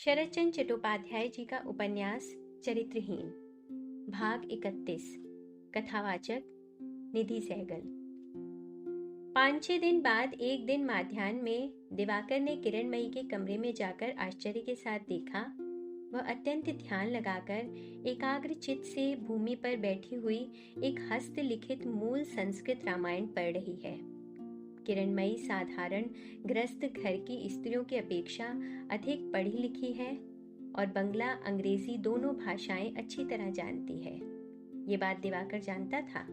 शरदचंद्र चट्टोपाध्याय जी का उपन्यास चरित्रहीन, भाग 31। कथावाचक निधि सहगल। 5-6 दिन बाद एक दिन माध्याह्न में दिवाकर ने किरणमयी के कमरे में जाकर आश्चर्य के साथ देखा। वह अत्यंत ध्यान लगाकर एकाग्र चित्त से भूमि पर बैठी हुई एक हस्तलिखित मूल संस्कृत रामायण पढ़ रही है। किरणमयी साधारण गृहस्थ घर की स्त्रियों की अपेक्षा अधिक पढ़ी लिखी है और बंगला अंग्रेजी दोनों भाषाएं अच्छी तरह जानती है। ये बात दिवाकर जानता था,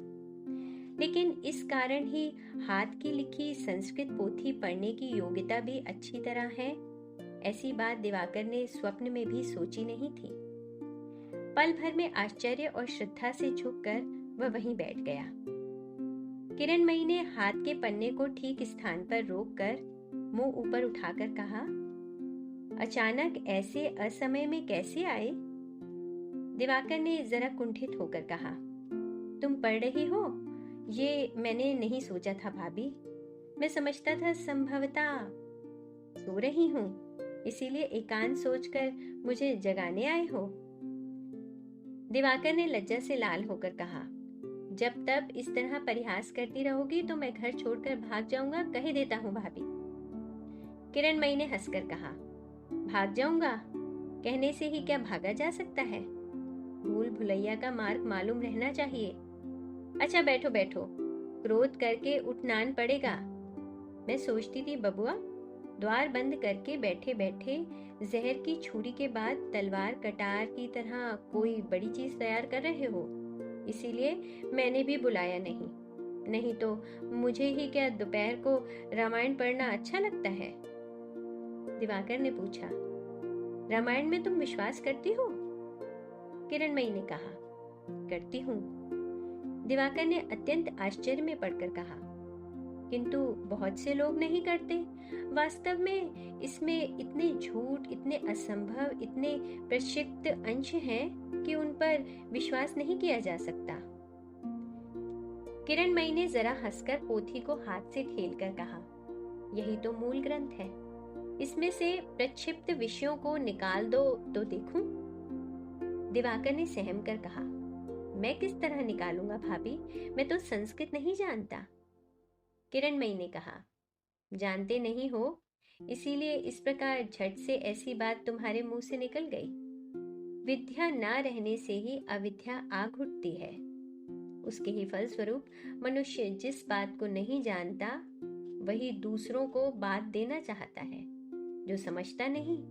लेकिन इस कारण ही हाथ की लिखी संस्कृत पोथी पढ़ने की योग्यता भी अच्छी तरह है, ऐसी बात दिवाकर ने स्वप्न में भी सोची नहीं थी। पल भर में आश्चर्य और श्रद्धा से झुककर वह वहीं बैठ गया। किरणमयी ने हाथ के पन्ने को ठीक स्थान पर रोककर मुंह ऊपर उठाकर कहा, अचानक ऐसे असमय में कैसे आए? दिवाकर ने जरा कुंठित होकर कहा, तुम पढ़ रही हो? ये मैंने नहीं सोचा था भाभी। मैं समझता था संभवतः सो रही हूं, इसीलिए एकांत सोचकर मुझे जगाने आए हो। दिवाकर ने लज्जा से लाल होकर कहा, जब तब इस तरह परिहास करती रहोगी तो मैं घर छोड़कर भाग जाऊंगा, कह देता हूँ भाभी। किरणमयी ने हंसकर कहा, भाग जाऊंगा कहने से ही क्या भागा जा सकता है? भूल भुलैया का मार्ग मालूम रहना चाहिए। अच्छा बैठो बैठो, क्रोध करके उठनान पड़ेगा। मैं सोचती थी बबुआ, द्वार बंद करके बैठे बैठे जहर की छुरी के बाद तलवार कटार की तरह कोई बड़ी चीज तैयार कर रहे हो, इसीलिए मैंने भी बुलाया नहीं तो मुझे ही क्या दोपहर को रामायण पढ़ना अच्छा लगता है? दिवाकर ने पूछा, रामायण में तुम विश्वास करती हो? किरणमयी ने कहा, करती हूँ। दिवाकर ने अत्यंत आश्चर्य में पड़कर कहा, किंतु बहुत से लोग नहीं करते। वास्तव में इसमें इतने झूठ, इतने असंभव, इतने प्रक्षिप्त अंश हैं कि उन पर विश्वास नहीं किया जा सकता। किरणमयी ने जरा हंसकर पोथी को हाथ से ठेलकर कहा, यही तो मूल ग्रंथ है, इसमें से प्रक्षिप्त विषयों को निकाल दो तो देखूं। दिवाकर ने सहम कर कहा, मैं किस तरह निकालूंगा भाभी, मैं तो संस्कृत नहीं जानता। किरणमयी ने कहा, जानते नहीं हो, इसीलिए इस प्रकार झट से ऐसी बात तुम्हारे मुंह से निकल गई। विद्या ना रहने से ही अविद्या आ घुटती है। उसके ही फलस्वरूप मनुष्य जिस बात को नहीं जानता वही दूसरों को बात देना चाहता है, जो समझता नहीं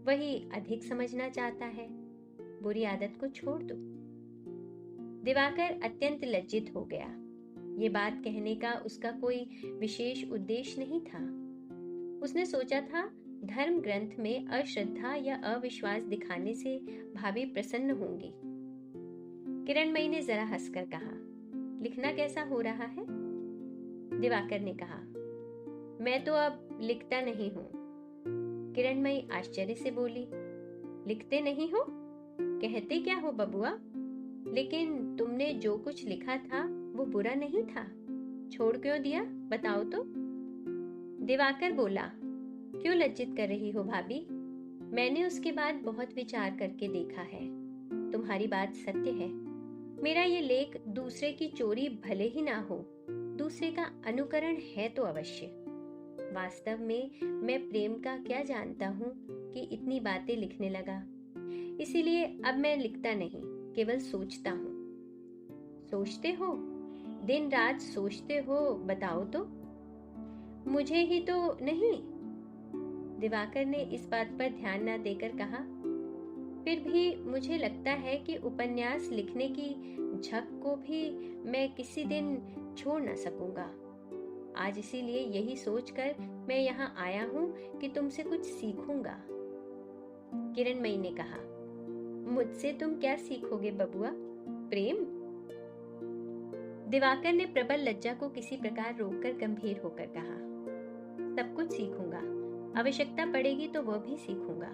वही अधिक समझना चाहता है। बुरी आदत को छोड़ दो। दिवाकर अत्यंत लज्जित हो गया। ये बात कहने का उसका कोई विशेष उद्देश्य नहीं था। उसने सोचा था धर्म ग्रंथ में अश्रद्धा या अविश्वास दिखाने से भाभी प्रसन्न होंगी। किरणमयी ने जरा हंसकर कहा, लिखना कैसा हो रहा है? दिवाकर ने कहा, मैं तो अब लिखता नहीं हूं। किरणमयी आश्चर्य से बोली, लिखते नहीं हो? कहते क्या हो बबुआ? लेकिन तुमने जो कुछ लिखा था वो बुरा नहीं था, छोड़ क्यों दिया, बताओ तो। दिवाकर बोला, क्यों लज्जित कर रही हो भाभी? मैंने उसके बाद बहुत विचार करके देखा है। तुम्हारी बात सत्य है। मेरा ये लेख दूसरे की चोरी भले ही ना हो, दूसरे का अनुकरण है तो अवश्य। वास्तव में मैं प्रेम का क्या जानता हूँ कि इतनी बातें लिखने लगा। इसीलिए अब मैं लिखता नहीं, केवल सोचता हूँ। सोचते हो? दिन रात सोचते हो? बताओ तो। मुझे ही तो नहीं। दिवाकर ने इस बात पर ध्यान न देकर कहा, फिर भी मुझे लगता है कि उपन्यास लिखने की झक को भी मैं किसी दिन छोड़ न सकूंगा। आज इसीलिए यही सोचकर मैं यहाँ आया हूँ कि तुमसे कुछ सीखूंगा। किरणमयी ने कहा, मुझसे तुम क्या सीखोगे बबुआ? प्रेम? दिवाकर ने प्रबल लज्जा को किसी प्रकार रोककर गंभीर होकर कहा, सब कुछ सीखूंगा, आवश्यकता पड़ेगी तो वह भी सीखूंगा।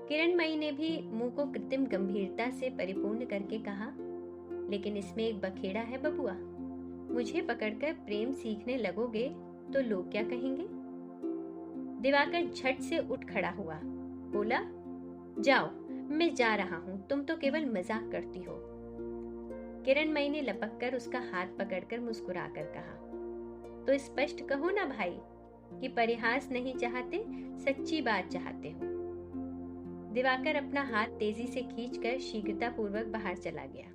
किरणमयी ने भी मुंह को कृत्रिम गंभीरता से परिपूर्ण करके कहा, लेकिन इसमें एक बखेड़ा है बबुआ। मुझे पकड़कर प्रेम सीखने लगोगे तो लोग क्या कहेंगे? दिवाकर झट से उठ खड़ा हुआ। बोला, जाओ, मैं जा रहा हूं, तुम तो केवल मजाक करती हो। किरणमयी ने लपक कर उसका हाथ पकड़कर मुस्कुराकर कहा, तो स्पष्ट कहो ना भाई कि परिहास नहीं चाहते, सच्ची बात चाहते हो। दिवाकर अपना हाथ तेजी से खींचकर शीघ्रतापूर्वक बाहर चला गया।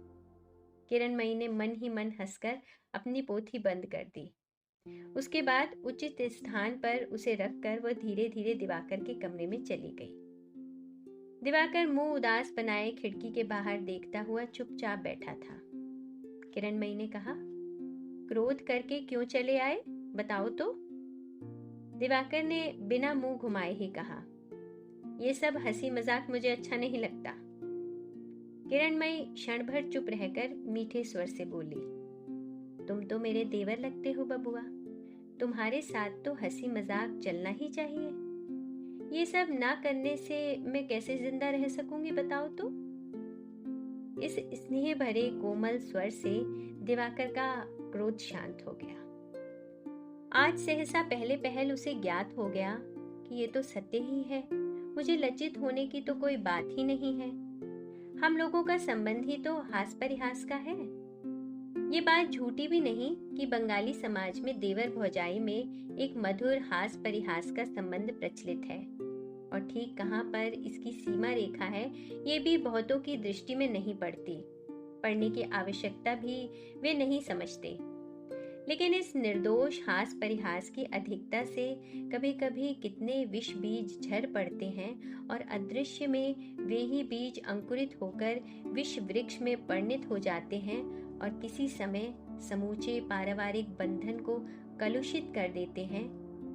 किरणमयी ने मन ही मन हंसकर अपनी पोथी बंद कर दी। उसके बाद उचित स्थान पर उसे रखकर वह धीरे धीरे दिवाकर के कमरे में चली गई। दिवाकर मुंह उदास बनाए खिड़की के बाहर देखता हुआ चुपचाप बैठा था। किरणमयी ने कहा, क्रोध करके क्यों चले आए, बताओ तो। दिवाकर ने बिना मुंह घुमाए ही कहा, ये सब हंसी मजाक मुझे अच्छा नहीं लगता। किरणमयी क्षण भर चुप रहकर मीठे स्वर से बोली, तुम तो मेरे देवर लगते हो बबुआ, तुम्हारे साथ तो हंसी मजाक चलना ही चाहिए। ये सब ना करने से मैं कैसे जिंदा रह सकूंगी, बताओ तो। इस स्नेह भरे कोमल स्वर से दिवाकर का क्रोध शांत हो गया। आज सहसा पहले पहल उसे ज्ञात हो गया कि ये तो सत्य ही है, मुझे लज्जित होने की तो कोई बात ही नहीं है। हम लोगों का संबंध ही तो हास परिहास का है। ये बात झूठी भी नहीं कि बंगाली समाज में देवर भौजाई में एक मधुर हास परिहास का संबंध प्रचलित है, और ठीक कहाँ पर इसकी सीमा रेखा है ये भी बहुतों की दृष्टि में नहीं पड़ती, पढ़ने की आवश्यकता भी वे नहीं समझते। लेकिन इस निर्दोष हास परिहास की अधिकता से कभी कभी कितने विष बीज झर पड़ते हैं और अदृश्य में वे ही बीज अंकुरित होकर विष वृक्ष में परिणत हो जाते हैं और किसी समय समूचे पारिवारिक बंधन को कलुषित कर देते हैं।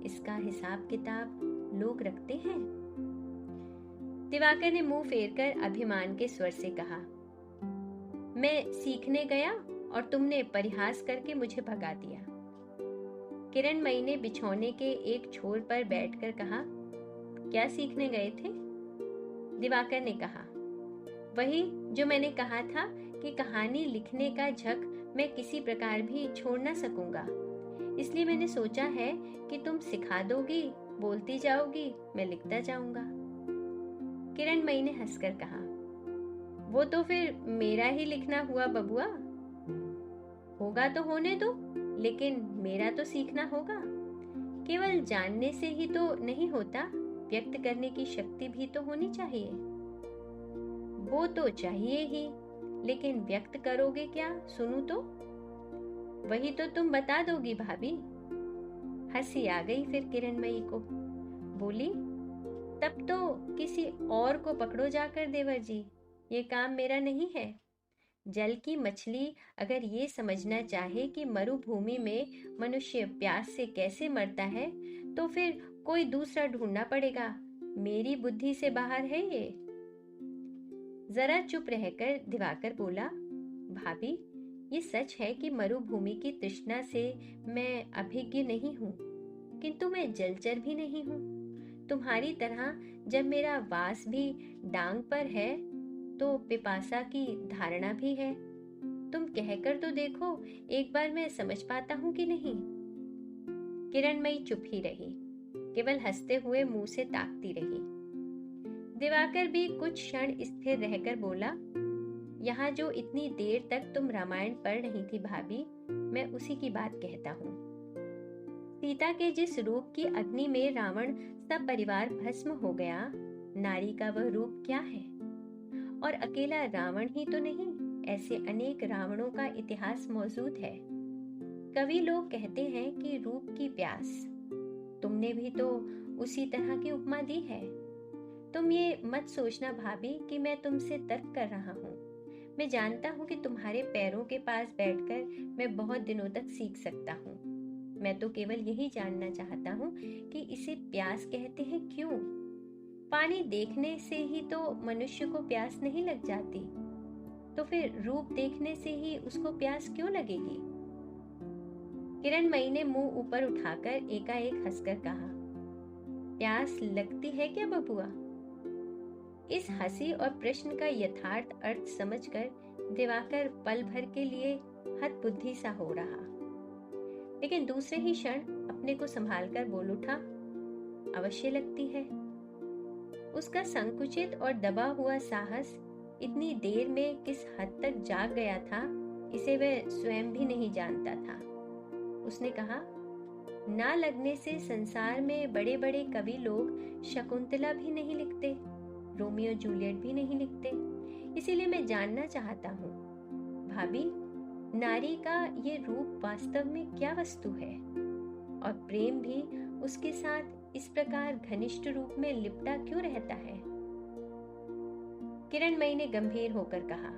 इसका हिसाब किताब लोग रखते हैं। दिवाकर ने मुंह फेरकर अभिमान के स्वर से कहा, मैं सीखने गया और तुमने परिहास करके मुझे भगा दिया। किरणमयी ने बिछौने के एक छोर पर बैठकर कहा, क्या सीखने गए थे? दिवाकर ने कहा, वही जो मैंने कहा था कि कहानी लिखने का झक मैं किसी प्रकार भी छोड़ न सकूंगा, इसलिए मैंने सोचा है कि तुम सिखा दोगी, बोलती जाओगी, मैं लिखता जाऊंगा। किरणमयी ने हंसकर कहा, वो तो फिर मेरा ही लिखना हुआ बबुआ। होगा तो होने दो, लेकिन मेरा तो सीखना होगा। केवल जानने से ही तो नहीं होता, व्यक्त करने की शक्ति भी तो होनी चाहिए। वो तो चाहिए ही, लेकिन व्यक्त करोगे क्या, सुनूं तो? वही तो तुम बता दोगी भाभी। हंसी आ गई फिर किरणमयी को। बोली, तब तो किसी और को पकड़ो जाकर देवर जी, ये काम मेरा नहीं है। जल की मछली अगर ये समझना चाहे कि मरुभूमि में मनुष्य प्यास से कैसे मरता है, तो फिर कोई दूसरा ढूंढना पड़ेगा, मेरी बुद्धि से बाहर है ये। जरा चुप रहकर दिवाकर बोला, भाभी, ये सच है कि मरुभूमि की तृष्णा से मैं अभिज्ञ नहीं हूँ, किंतु मैं जलचर भी नहीं हूँ। तुम्हारी तरह जब मेरा वास भी डांग पर है तो पिपासा की धारणा भी है। तुम कहकर तो देखो, एक बार मैं समझ पाता हूं कि नहीं। किरणमयी चुप ही रही, केवल हंसते हुए मुंह से ताकती रही। दिवाकर भी कुछ क्षण स्थिर रहकर बोला, यहाँ जो इतनी देर तक तुम रामायण पढ़ रही थी भाभी, मैं उसी की बात कहता हूँ। सीता के जिस रूप की अग्नि में रावण सब परिवार भस्म हो गया, नारी का वह रूप क्या है? और अकेला रावण ही तो नहीं, ऐसे अनेक रावणों का इतिहास मौजूद है। कवि लोग कहते हैं कि रूप की प्यास, तुमने भी तो उसी तरह की उपमा दी है। तुम ये मत सोचना भाभी कि मैं तुमसे तर्क कर रहा हूँ। मैं जानता हूँ कि तुम्हारे पैरों के पास बैठकर मैं बहुत दिनों तक सीख सकता हूँ। मैं तो केवल यही जानना चाहता हूँ कि इसे प्यास कहते हैं क्यों? पानी देखने से ही तो मनुष्य को प्यास नहीं लग जाती, तो फिर रूप देखने से ही उसको प्यास क्यों लगेगी? किरणमयी ने मुंह ऊपर उठाकर एकाएक हंसकर कहा, प्यास लगती है क्या बबुआ? इस हंसी और प्रश्न का यथार्थ अर्थ समझकर दिवाकर पल भर के लिए हतबुद्धि सा हो रहा, लेकिन दूसरे ही क्षण अपने को संभालकर बोल उठा, अवश्य लगती है। उसका संकुचित और दबा हुआ साहस इतनी देर में किस हद तक जाग गया था, इसे वह स्वयं भी नहीं जानता था। उसने कहा, ना लगने से संसार में बड़े बड़े कवि लोग शकुंतला भी नहीं लिखते, रोमियो जूलियट भी नहीं लिखते। इसीलिए मैं जानना चाहता हूँ, भाभी, नारी का ये रूप वास्तव में क्या वस्तु है, और प्रेम भी उसके साथ इस प्रकार घनिष्ठ रूप में लिपटा क्यों रहता है? किरणमयी ने गंभीर होकर कहा,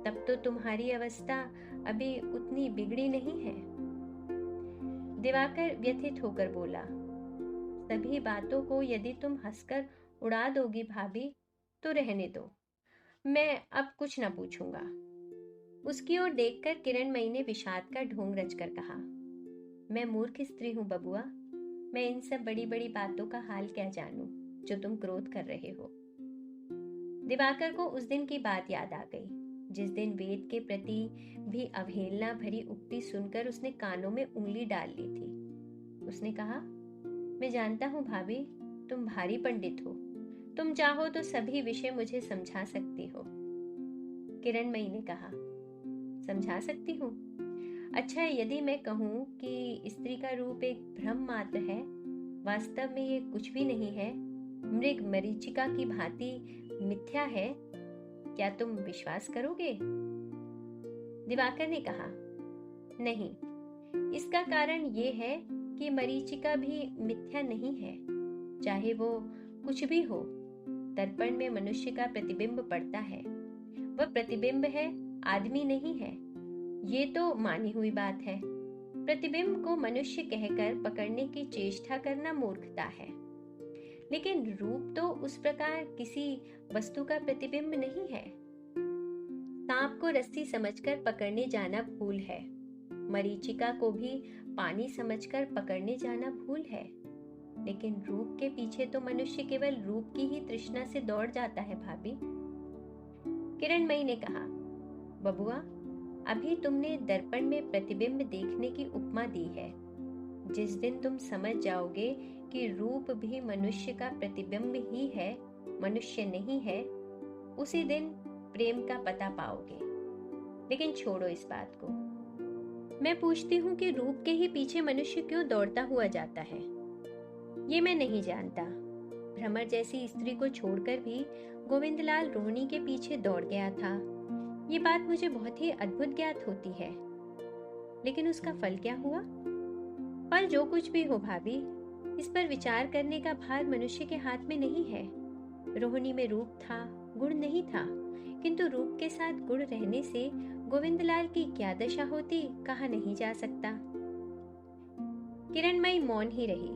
तब तो तुम्हारी अवस्था अभी उतनी बिगड़ी नहीं है। दिवाकर व्यथित होकर बोला, सभी बातों को यदि तुम हंसकर उड़ा दोगी भाभी, तो रहने दो, मैं अब कुछ न पूछूंगा। उसकी ओर देखकर किरणमयी ने विषाद का ढोंग रचकर कहा, मैं मूर्ख स्त्री हूं बबुआ, मैं इन सब बड़ी बड़ी बातों का हाल क्या जानूं जो तुम क्रोध कर रहे हो। दिवाकर को उस दिन की बात याद आ गई, जिस दिन वेद के प्रति भी अवहेलना भरी उक्ति सुनकर उसने कानों में उंगली डाल ली थी। उसने कहा, मैं जानता हूं भाभी, तुम भारी पंडित हो, तुम चाहो तो सभी विषय मुझे समझा सकती हो। किरणमयी ने कहा, समझा सकती हूँ? अच्छा, यदि मैं कहूँ कि स्त्री का रूप एक भ्रम मात्र है, वास्तव में ये कुछ भी नहीं है, मृग मरीचिका की भांति मिथ्या है, क्या तुम विश्वास करोगे? दिवाकर ने कहा, नहीं, इसका कारण ये है कि मरीचिका भी मिथ्या नहीं है, चाहे वो कुछ भी हो। दर्पण में मनुष्य का प्रतिबिंब पड़ता है, वह प्रतिबिंब है, आदमी नहीं है। ये तो मानी हुई बात है। प्रतिबिंब को मनुष्य कहकर पकड़ने की चेष्टा करना मूर्खता है, लेकिन रूप तो उस प्रकार किसी वस्तु का प्रतिबिंब नहीं है। सांप को रस्सी समझकर पकड़ने जाना भूल है, मरीचिका को भी पानी समझकर पकड़ने जाना भूल है, लेकिन रूप के पीछे तो मनुष्य केवल रूप की ही तृष्णा से दौड़ जाता है भाभी। किरणमयी ने कहा, बबुआ, अभी तुमने दर्पण में प्रतिबिंब देखने की उपमा दी है। जिस दिन तुम समझ जाओगे कि रूप भी मनुष्य का प्रतिबिंब ही है, मनुष्य नहीं है, उसी दिन प्रेम का पता पाओगे। लेकिन छोड़ो इस बात को। मैं पूछती हूँ कि रूप के ही पीछे मनुष्य क्यों दौड़ता हुआ जाता है? ये मैं नहीं जानता। भ्रमर जैसी स्त्री को छोड़कर भी गोविंदलाल रोहिणी के पीछे दौड़ गया था। ये बात मुझे बहुत ही अद्भुत ज्ञात होती है, लेकिन उसका फल क्या हुआ? पर जो कुछ भी हो भाभी, इस पर विचार करने का भार मनुष्य के हाथ में नहीं है। रोहिणी में रूप था, गुण नहीं था, किंतु रूप के साथ गुण रहने से गोविंदलाल की क्या दशा होती, कहा नहीं जा सकता। किरणमयी मौन ही रही।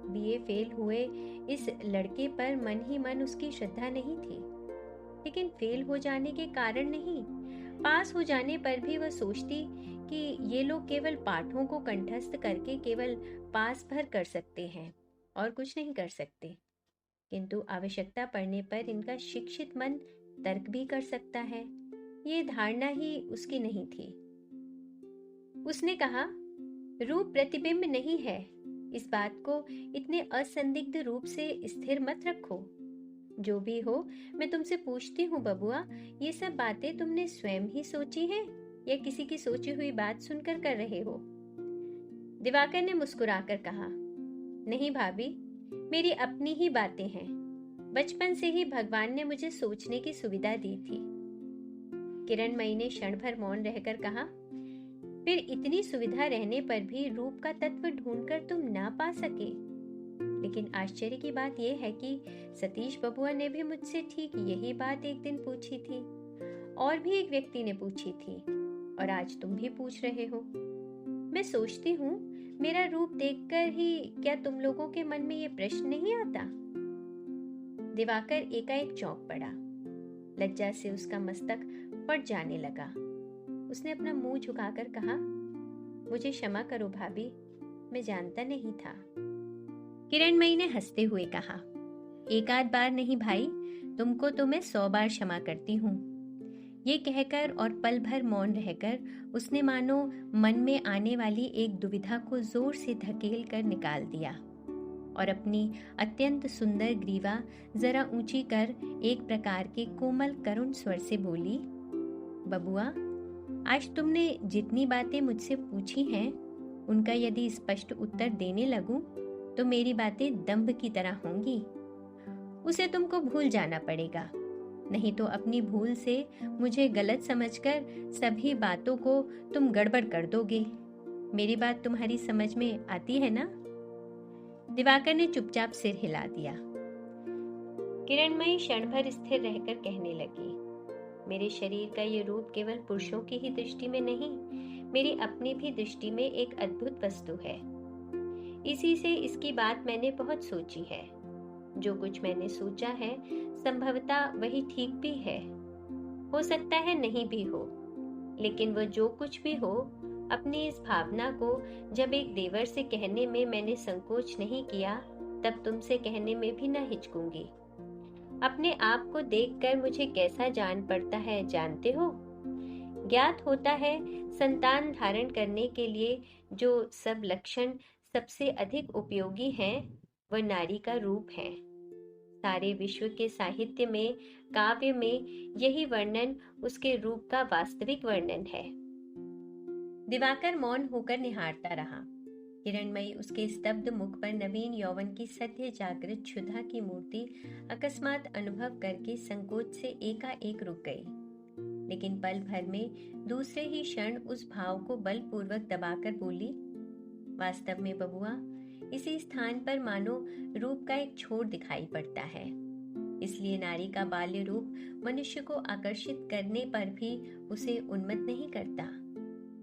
बीए फेल हुए इस लड़के पर मन ही मन उसकी श्रद्धा नहीं थी, लेकिन फेल हो जाने के कारण नहीं, पास हो जाने पर भी वह सोचती कि ये लोग केवल पाठों को कंठस्थ करके केवल पास भर कर सकते हैं और कुछ नहीं कर सकते, किंतु आवश्यकता पड़ने पर इनका शिक्षित मन तर्क भी कर सकता है, ये धारणा ही उसकी नहीं थी। उसने कहा, रूप प्रतिबिंब नहीं है, इस बात को इतने असंदिग्ध रूप से स्थिर मत रखो। जो भी हो, मैं तुमसे पूछती हूँ बबुआ, ये सब बातें तुमने स्वयं ही सोची हैं या किसी की सोची हुई बात सुनकर कर रहे हो? दिवाकर ने मुस्कुराकर कहा, नहीं भाभी, मेरी अपनी ही बातें हैं। बचपन से ही भगवान ने मुझे सोचने की सुविधा दी थी। किरणमयी ने क्षण भर मौन रहकर कहा, फिर इतनी सुविधा रहने पर भी रूप का तत्व ढूंढकर तुम ना पा सके? लेकिन आश्चर्य की बात यह है कि सतीश बबुआ ने भी मुझसे ठीक यही बात एक दिन पूछी थी, और भी एक व्यक्ति ने पूछी थी, और आज तुम भी पूछ रहे हो। मैं सोचती हूँ, मेरा रूप देखकर ही क्या तुम लोगों के मन में ये प्रश्न नहीं आता? दिवाकर एकाएक चौंक पड़ा। लज्जा से उसका मस्तक फट जाने लगा। उसने अपना मुंह झुकाकर कहा, मुझे क्षमा करो भाभी, मैं जानता नहीं था। किरणमयी ने हंसते हुए कहा, एक आध बार नहीं भाई, तुमको तो मैं 100 बार क्षमा करती हूँ। ये कहकर और पल भर मौन रहकर उसने मानो मन में आने वाली एक दुविधा को जोर से धकेल कर निकाल दिया। और अपनी अत्यंत सुंदर ग्रीवा जरा ऊंची कर एक प्रकार के कोमल करुण स्वर से बोली, बबुआ, आज तुमने जितनी बातें मुझसे पूछी हैं उनका यदि स्पष्ट उत्तर देने लगूं तो मेरी बातें दंभ की तरह होंगी। उसे तुमको भूल जाना पड़ेगा, नहीं तो अपनी भूल से मुझे गलत समझकर सभी बातों को तुम गड़बड़ कर दोगे। मेरी बात तुम्हारी समझ में आती है ना? दिवाकर ने चुपचाप सिर हिला दिया। किरणमयी क्षण भर स्थिर रहकर कहने लगी, मेरे शरीर का ये रूप केवल पुरुषों की ही दृष्टि में नहीं, मेरी अपनी भी दृष्टि में एक अद्भुत वस्तु है। इसी से इसकी बात मैंने बहुत सोची है। जो कुछ मैंने सोचा है संभवतः वही ठीक भी है, हो सकता है नहीं भी हो, लेकिन वह जो कुछ भी हो, अपनी इस भावना को जब एक देवर से कहने में मैंने संकोच नहीं किया, तब तुमसे कहने में भी न हिचकूंगी। अपने आप को देखकर मुझे कैसा जान पड़ता है जानते हो? ज्ञात होता है संतान धारण करने के लिए जो सब लक्षण सबसे अधिक उपयोगी हैं, वह नारी का रूप है। सारे विश्व के साहित्य में, काव्य में यही वर्णन उसके रूप का वास्तविक वर्णन है। दिवाकर मौन होकर निहारता रहा। किरणमयी उसके स्तब्ध मुख पर नवीन यौवन की सद्य जागृत क्षुधा की मूर्ति अकस्मात अनुभव करके संकोच से एकाएक रुक गई, लेकिन पल भर में दूसरे ही क्षण उस भाव को बलपूर्वक दबाकर बोली, वास्तव में बबुआ, इसी स्थान पर मानो रूप का एक छोर दिखाई पड़ता है। इसलिए नारी का बाल्य रूप मनुष्य को आकर्षित करने पर भी उसे उन्मत्त नहीं करता।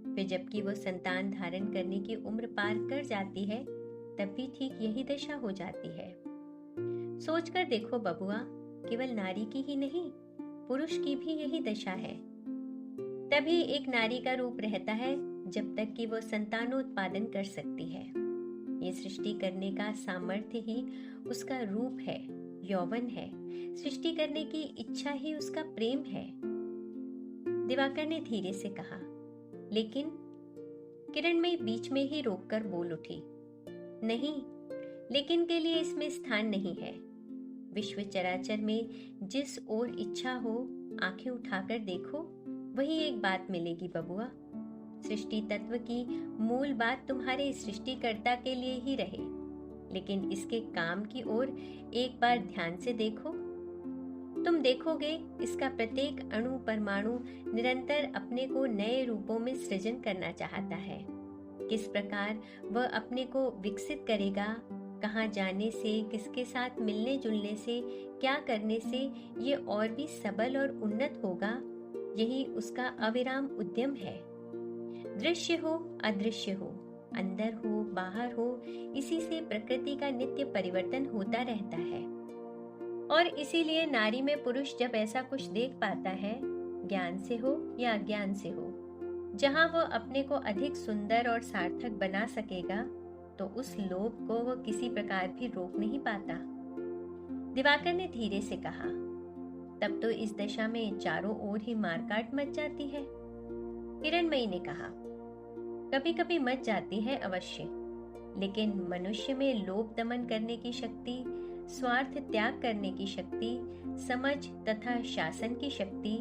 फिर जबकि वो संतान धारण करने की उम्र पार कर जाती है, तब भी ठीक यही दशा हो जाती है। सोचकर देखो बबुआ, केवल नारी की ही नहीं, पुरुष की भी यही दशा है। तभी एक नारी का रूप रहता है जब तक कि वो संतानोत्पादन कर सकती है। ये सृष्टि करने का सामर्थ्य ही उसका रूप है, यौवन है। सृष्टि करने की इच्छा ही उसका प्रेम है। दिवाकर ने धीरे से कहा, लेकिन किरणमयी बीच में ही रोककर बोल उठी, नहीं, लेकिन के लिए इसमें स्थान नहीं है। विश्व चराचर में जिस ओर इच्छा हो आंखें उठाकर देखो, वही एक बात मिलेगी बबुआ। सृष्टि तत्व की मूल बात तुम्हारे सृष्टिकर्ता के लिए ही रहे, लेकिन इसके काम की ओर एक बार ध्यान से देखो। तुम देखोगे इसका प्रत्येक अणु परमाणु निरंतर अपने को नए रूपों में सृजन करना चाहता है। किस प्रकार वह अपने को विकसित करेगा, कहाँ जाने से, किसके साथ मिलने जुलने से, क्या करने से ये और भी सबल और उन्नत होगा, यही उसका अविराम उद्यम है। दृश्य हो अदृश्य हो, अंदर हो बाहर हो, इसी से प्रकृति का नित्य परिवर्तन होता रहता है। और इसीलिए नारी में पुरुष जब ऐसा कुछ देख पाता है, ज्ञान से हो या अज्ञान से हो, जहां वह अपने को अधिक सुंदर और सार्थक बना सकेगा, तो उस लोभ को वह किसी प्रकार भी रोक नहीं पाता। दिवाकर ने धीरे से कहा, तब तो इस दशा में चारों ओर ही मारकाट मच जाती है। किरणमयी ने कहा, कभी कभी मच जाती है अवश्य, लेकिन मनुष्य में लोभ दमन करने की शक्ति, स्वार्थ त्याग करने की शक्ति, समझ तथा शासन की शक्ति,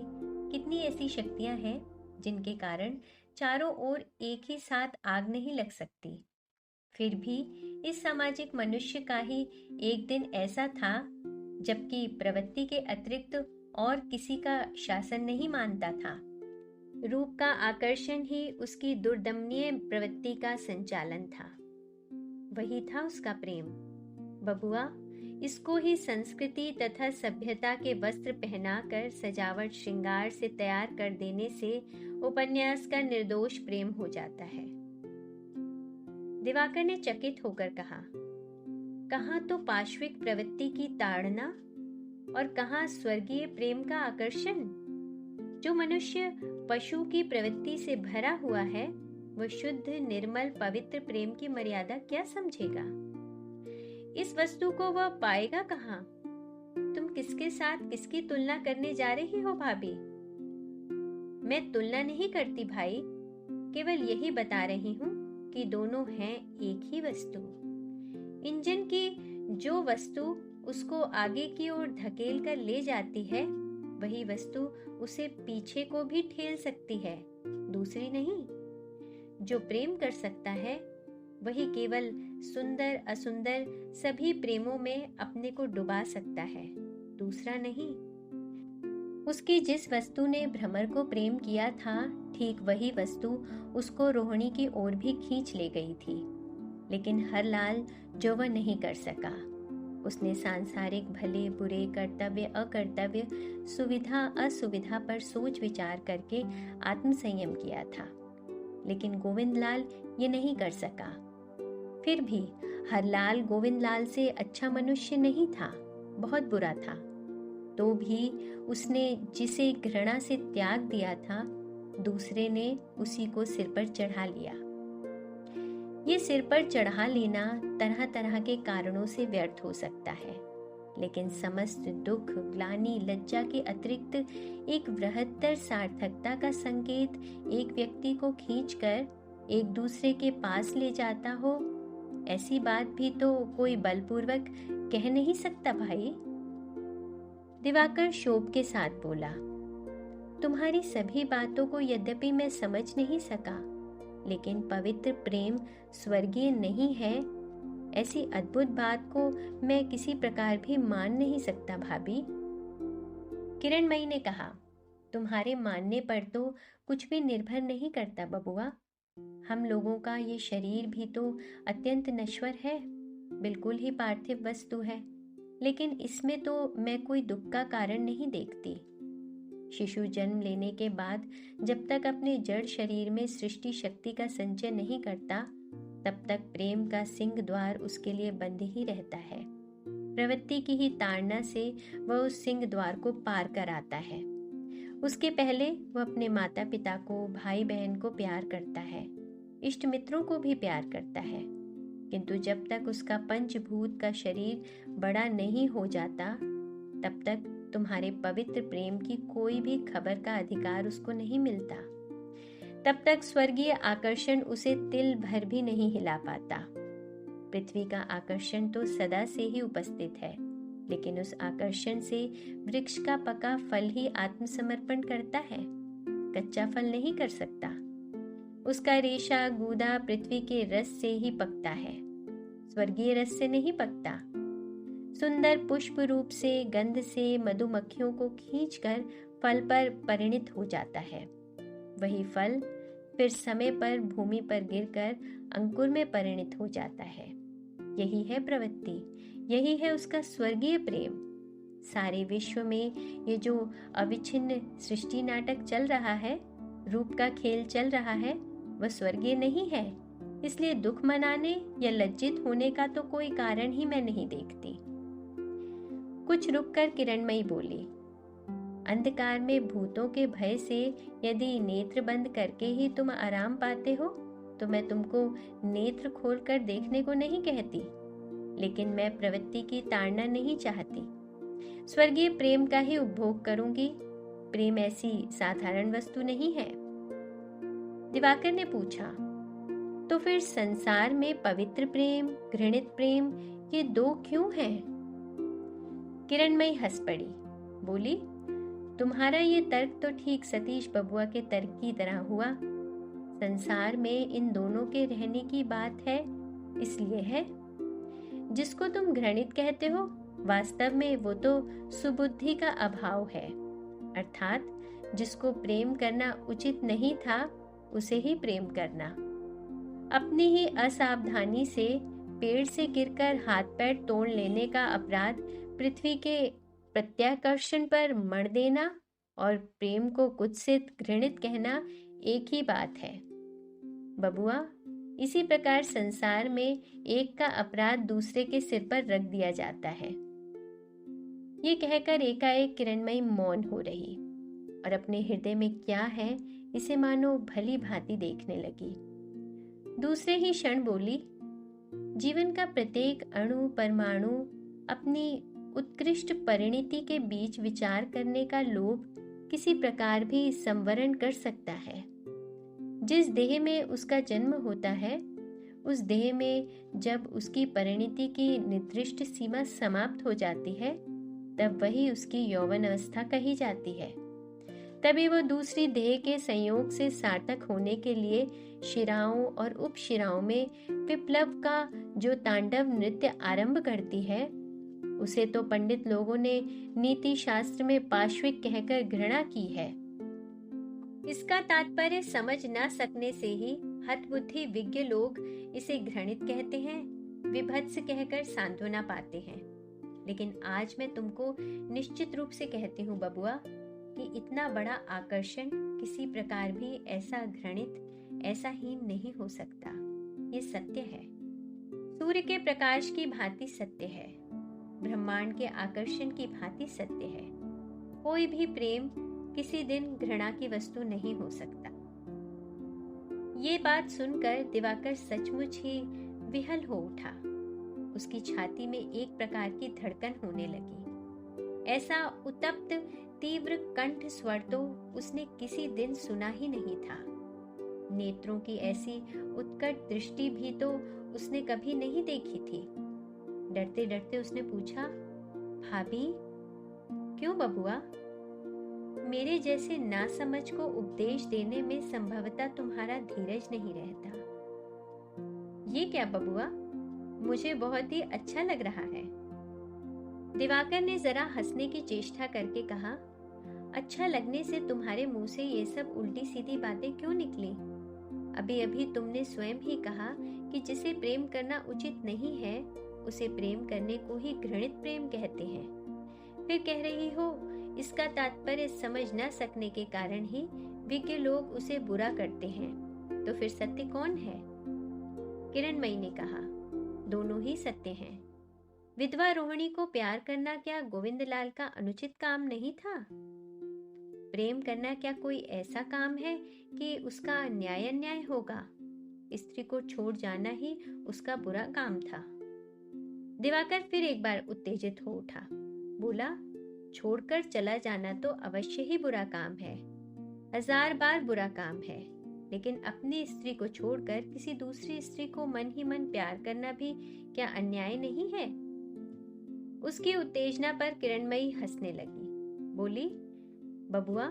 कितनी ऐसी शक्तियां हैं जिनके कारण चारों ओर एक ही साथ आग नहीं लग सकती। फिर भी इस सामाजिक मनुष्य का ही एक दिन ऐसा था जबकि प्रवृत्ति के अतिरिक्त और किसी का शासन नहीं मानता था। रूप का आकर्षण ही उसकी दुर्दमनीय प्रवृत्ति का संचालन था। वही था उसका प्रेम। बबुआ, इसको ही संस्कृति तथा सभ्यता के वस्त्र पहनाकर सजावट श्रृंगार से तैयार कर देने से उपन्यास का निर्दोष प्रेम हो जाता है। दिवाकर ने चकित होकर कहा, कहाँ तो पाश्विक प्रवृत्ति की ताड़ना और कहाँ स्वर्गीय प्रेम का आकर्षण। जो मनुष्य पशु की प्रवृत्ति से भरा हुआ है, वह शुद्ध निर्मल पवित्र प्रेम की मर्यादा क्या समझेगा? इस वस्तु को वह पाएगा कहाँ? तुम किसके साथ किसकी तुलना करने जा रही हो भाभी? मैं तुलना नहीं करती भाई, केवल यही बता रही हूँ कि दोनों हैं एक ही वस्तु। इंजन की जो वस्तु उसको आगे की ओर धकेल कर ले जाती है, वही वस्तु उसे पीछे को भी ठेल सकती है, दूसरी नहीं। जो प्रेम कर सकता है वही केवल सुंदर असुंदर सभी प्रेमों में अपने को डुबा सकता है, दूसरा नहीं। उसकी जिस वस्तु ने भ्रमर को प्रेम किया था, ठीक वही वस्तु उसको रोहिणी की ओर भी खींच ले गई थी। लेकिन हरलाल जो वह नहीं कर सका। उसने सांसारिक भले बुरे, कर्तव्य अकर्तव्य, सुविधा असुविधा पर सोच विचार करके आत्मसंयम किया था। लेकिन गोविंदलाल ये नहीं कर सका। फिर भी हरलाल गोविंदलाल से अच्छा मनुष्य नहीं था, बहुत बुरा था। तो भी उसने जिसे घृणा से त्याग दिया था, दूसरे ने उसी को सिर पर चढ़ा लिया। ये सिर पर चढ़ा लेना तरह तरह के कारणों से व्यर्थ हो सकता है, लेकिन समस्त दुख, ग्लानि, लज्जा के अतिरिक्त एक बृहत्तर सार्थकता का संकेत एक व्यक्ति को खींचकर एक दूसरे के पास ले जाता हो, ऐसी बात भी तो कोई बलपूर्वक कह नहीं सकता भाई। दिवाकर शोभ के साथ बोला, तुम्हारी सभी बातों को यद्यपि मैं समझ नहीं सका, लेकिन पवित्र प्रेम स्वर्गीय नहीं है, ऐसी अद्भुत बात को मैं किसी प्रकार भी मान नहीं सकता भाभी। किरणमयी ने कहा, तुम्हारे मानने पर तो कुछ भी निर्भर नहीं करता बबुआ। हम लोगों का ये शरीर भी तो अत्यंत नश्वर है, बिल्कुल ही पार्थिव वस्तु है, लेकिन इसमें तो मैं कोई दुख का कारण नहीं देखती। शिशु जन्म लेने के बाद जब तक अपने जड़ शरीर में सृष्टि शक्ति का संचय नहीं करता, तब तक प्रेम का सिंह द्वार उसके लिए बंद ही रहता है। प्रवृत्ति की ही ताड़ना से वह उस सिंह द्वार को पार कर आता है। उसके पहले वह अपने माता पिता को, भाई बहन को प्यार करता है, इष्ट मित्रों को भी प्यार करता है, किंतु जब तक उसका पंचभूत का शरीर बड़ा नहीं हो जाता, तब तक तुम्हारे पवित्र प्रेम की कोई भी खबर का अधिकार उसको नहीं मिलता। तब तक स्वर्गीय आकर्षण उसे तिल भर भी नहीं हिला पाता। पृथ्वी का आकर्षण तो सदा से ही उपस्थित है, लेकिन उस आकर्षण से वृक्ष का पका फल ही आत्मसमर्पण करता है, कच्चा फल नहीं कर सकता। उसका रेशा गूदा पृथ्वी के रस से ही पकता है, स्वर्गीय रस से नहीं पकता। सुंदर पुष्प रूप से, गंध से मधुमक्खियों को खींचकर फल पर परिणित हो जाता है। वही फल फिर समय पर भूमि पर गिरकर अंकुर में परिणित हो जाता है। यही है प्रवृत्ति, यही है उसका स्वर्गीय प्रेम। सारे विश्व में ये जो अविच्छिन्न सृष्टि नाटक चल रहा है, रूप का खेल चल रहा है, वह स्वर्गीय नहीं है। इसलिए दुख मनाने या लज्जित होने का तो कोई कारण ही मैं नहीं देखती। कुछ रुककर किरणमयी बोली, अंधकार में भूतों के भय से यदि नेत्र बंद करके ही तुम आराम पाते हो, तो मैं तुमको नेत्र खोलकर देखने को नहीं कहती, लेकिन मैं प्रवृत्ति की ताड़ना नहीं चाहती। स्वर्गीय प्रेम का ही उपभोग करूंगी। प्रेम ऐसी साधारण वस्तु नहीं है। दिवाकर ने पूछा, तो फिर संसार में पवित्र प्रेम, घृणित प्रेम, ये दो क्यों हैं? किरणमयी हंस पड़ी, बोली, तुम्हारा ये तर्क तो ठीक सतीश बबुआ के तर्क की तरह हुआ। संसार में इन दोनों के रहने की बात है, इसलिए है। जिसको तुम घृणित कहते हो, वास्तव में वो तो सुबुद्धि का अभाव है, अर्थात जिसको प्रेम करना उचित नहीं था, उसे ही प्रेम करना। अपनी ही असावधानी से पेड़ से गिरकर हाथ पैर तोड़ लेने का अपराध पृथ्वी के प्रत्याकर्षण पर मर देना और प्रेम को कुत्सित घृणित कहना एक ही बात है बबुआ। इसी प्रकार संसार में एक का अपराध दूसरे के सिर पर रख दिया जाता है। ये कहकर एकाएक किरणमयी मौन हो रही और अपने हृदय में क्या है इसे मानो भली भांति देखने लगी। दूसरे ही क्षण बोली, जीवन का प्रत्येक अणु परमाणु अपनी उत्कृष्ट परिणति के बीच विचार करने का लोभ किसी प्रकार भी संवरण कर सकता है। जिस देह में उसका जन्म होता है, उस देह में जब उसकी परिणति की निर्दिष्ट सीमा समाप्त हो जाती है, तब वही उसकी यौवन अवस्था कही जाती है। तभी वो दूसरी देह के संयोग से सार्थक होने के लिए शिराओं और उपशिराओं में विप्लव का जो तांडव नृत्य आरंभ करती है, उसे तो पंडित लोगों ने नीति शास्त्र में पाश्विक कहकर घृणा की है। इसका तात्पर्य समझ न सकने से ही हतबुद्धि विज्ञ लोग इसे घृणित कहते हैं, विभत्स कहकर सांत्वना पाते हैं। लेकिन आज मैं तुमको निश्चित रूप से कहती हूँ बबुआ, कि इतना बड़ा आकर्षण किसी प्रकार भी ऐसा घृणित, ऐसा हीन नहीं हो सकता। ये सत्य है, सूर्य के प्रकाश की भांति सत्य है, ब्रह्मांड के आकर्षण की भांति सत्य है। कोई भी प्रेम किसी दिन घृणा की वस्तु नहीं हो सकता। ये बात सुनकर दिवाकर सचमुच ही विहल हो उठा। उसकी छाती में एक प्रकार की धड़कन होने लगी। ऐसा उत्तप्त तीव्र कंठ स्वर तो उसने किसी दिन सुना ही नहीं था। नेत्रों की ऐसी उत्कट दृष्टि भी तो उसने कभी नहीं देखी थी। डरते डरते उसने पूछा, भाभी? क्यों बबुआ? मेरे जैसे नासमझ को उपदेश देने में संभवतः तुम्हारा धीरज नहीं रहता। ये क्या बबुआ? मुझे बहुत ही अच्छा लग रहा है। दिवाकर ने जरा हंसने की चेष्टा करके कहा, अच्छा लगने से तुम्हारे मुंह से ये सब उल्टी सीधी बातें क्यों निकली? अभी अभी तुमने स्वयं ही कहा कि जिसे प्रेम करना उचित नहीं है, उसे प्रेम करने को ही घृणित प्रेम कहते हैं। फिर कह रही हो इसका तात्पर्य समझ न सकने के कारण ही विज्ञ लोग उसे बुरा करते हैं। तो फिर सत्य कौन है? किरणमयी ने कहा, दोनों ही सत्य हैं। विधवा रोहिणी को प्यार करना क्या गोविंदलाल का अनुचित काम नहीं था? प्रेम करना क्या कोई ऐसा काम है कि उसका न्याय अन्याय होगा? स्त्री को छोड़ जाना ही उसका बुरा काम था। दिवाकर फिर एक बार उत्तेजित हो उठा। बोला, छोड़कर चला जाना तो अवश्य ही बुरा काम है, 1000 बार बुरा काम है। लेकिन अपनी स्त्री को छोड़कर किसी दूसरी स्त्री को मन ही मन प्यार करना भी क्या अन्याय नहीं है? उसकी उत्तेजना पर किरणमयी हंसने लगी। बोली, बबुआ,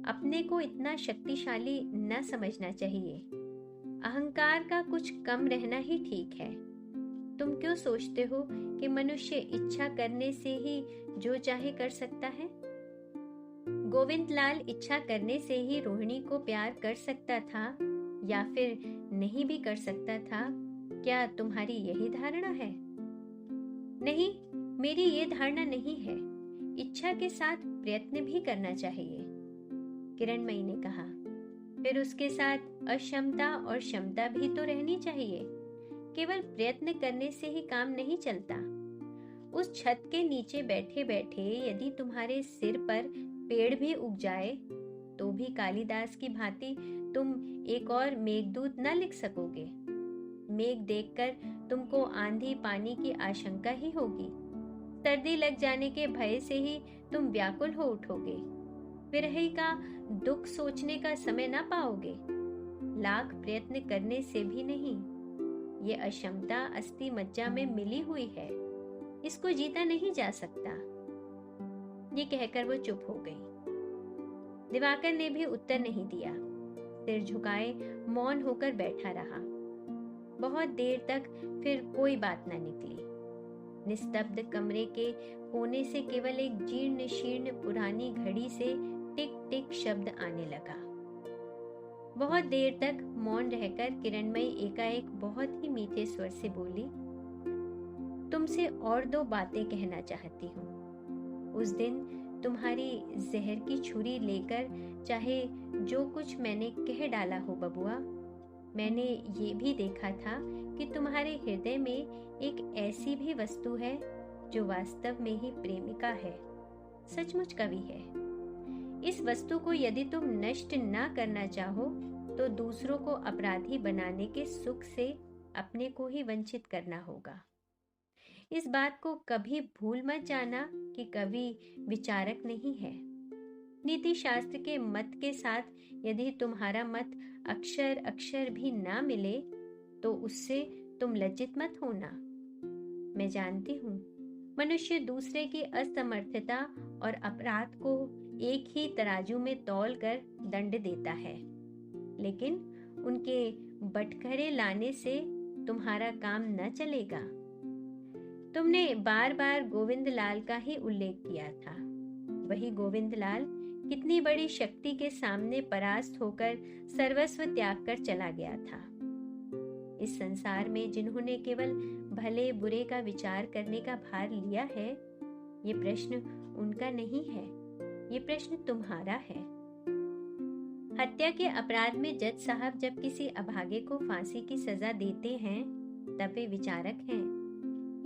अपने को इतना शक्तिशाली न समझना चाहिए। अहंकार का कुछ कम रहना ही ठीक है। तुम क्यों सोचते हो कि मनुष्य इच्छा करने से ही जो चाहे कर सकता है? गोविंदलाल इच्छा करने से ही रोहिणी को प्यार कर सकता था या फिर नहीं भी कर सकता था? क्या तुम्हारी यही धारणा है? नहीं, मेरी ये धारणा नहीं है। इच्छा के साथ प्रयत्न भी करना चाहिए, किरणमयी ने कहा। फिर उसके साथ अक्षमता और क्षमता भी तो रहनी चाहिए। केवल प्रयत्न करने से ही काम नहीं चलता। उस छत के नीचे बैठे बैठे यदि तुम्हारे सिर पर पेड़ भी उग जाए तो भी कालिदास की भांति तुम एक और मेघदूत न लिख सकोगे। मेघ देखकर तुमको आंधी पानी की आशंका ही होगी। सर्दी लग जाने के भय से ही तुम व्याकुल हो उठोगे। विरही का दुख सोचने का समय ना पाओगे। लाख प्रयत्न करने से भी नहीं। ये अक्षमता अस्थि मज्जा में मिली हुई है, इसको जीता नहीं जा सकता। ये कहकर वो चुप हो गई। दिवाकर ने भी उत्तर नहीं दिया, सिर झुकाए मौन होकर बैठा रहा। बहुत देर तक फिर कोई बात न निकली। निस्तब्ध कमरे के कोने से केवल एक जीर्ण शीर्ण पुरानी घड़ी से टिक टिक शब्द आने लगा। बहुत देर तक मौन रहकर किरणमयी एकाएक बहुत ही मीठे स्वर से बोली, तुमसे और 2 बातें कहना चाहती हूँ। उस दिन तुम्हारी जहर की छुरी लेकर चाहे जो कुछ मैंने कह डाला हो बबुआ, मैंने ये भी देखा था कि तुम्हारे हृदय में एक ऐसी भी वस्तु है जो वास्तव में ही प्रेमिका है, सचमुच कवि है। इस वस्तु को यदि तुम नष्ट ना करना चाहो तो दूसरों को अपराधी बनाने के सुख से अपने को ही वंचित करना होगा। इस बात को कभी भूल मत जाना कि कवि विचारक नहीं है। नीति शास्त्र के मत के साथ यदि तुम्हारा मत अक्षर अक्षर भी ना मिले तो उससे तुम लज्जित मत होना। मैं जानती हूँ मनुष्य दूसरे की असमर्थता और अपराध को एक ही तराजू में तौल कर दंड देता है, लेकिन उनके बटखरे लाने से तुम्हारा काम न चलेगा। तुमने बार बार गोविंद लाल का ही उल्लेख किया था। वही गोविंद लाल कितनी बड़ी शक्ति के सामने परास्त होकर सर्वस्व त्याग कर चला गया था। इस संसार में जिन्होंने केवल भले बुरे का विचार करने का भार लिया है, ये प्रश्न उनका नहीं है, ये प्रश्न तुम्हारा है। हत्या के अपराध में जज साहब जब किसी अभागे को फांसी की सजा देते हैं तब वे विचारक हैं,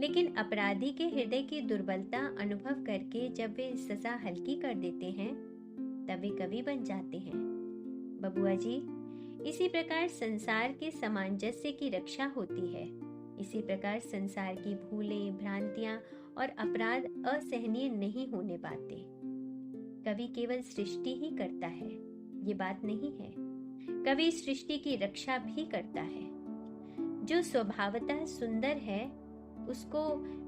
लेकिन अपराधी के हृदय की दुर्बलता अनुभव करके जब वे सजा हल्की कर देते हैं तब वे कवि बन जाते हैं। बबुआ जी, इसी प्रकार संसार के सामंजस्य की रक्षा होती है। इसी प्रकार संसार की भूलें, भ्रांतियां और अपराध असहनीय नहीं होने पाते। कवि केवल सृष्टि ही करता है, ये बात नहीं है। कवि सृष्टि की रक्षा भी करता है। जो स्वभावतः सुंदर है उसको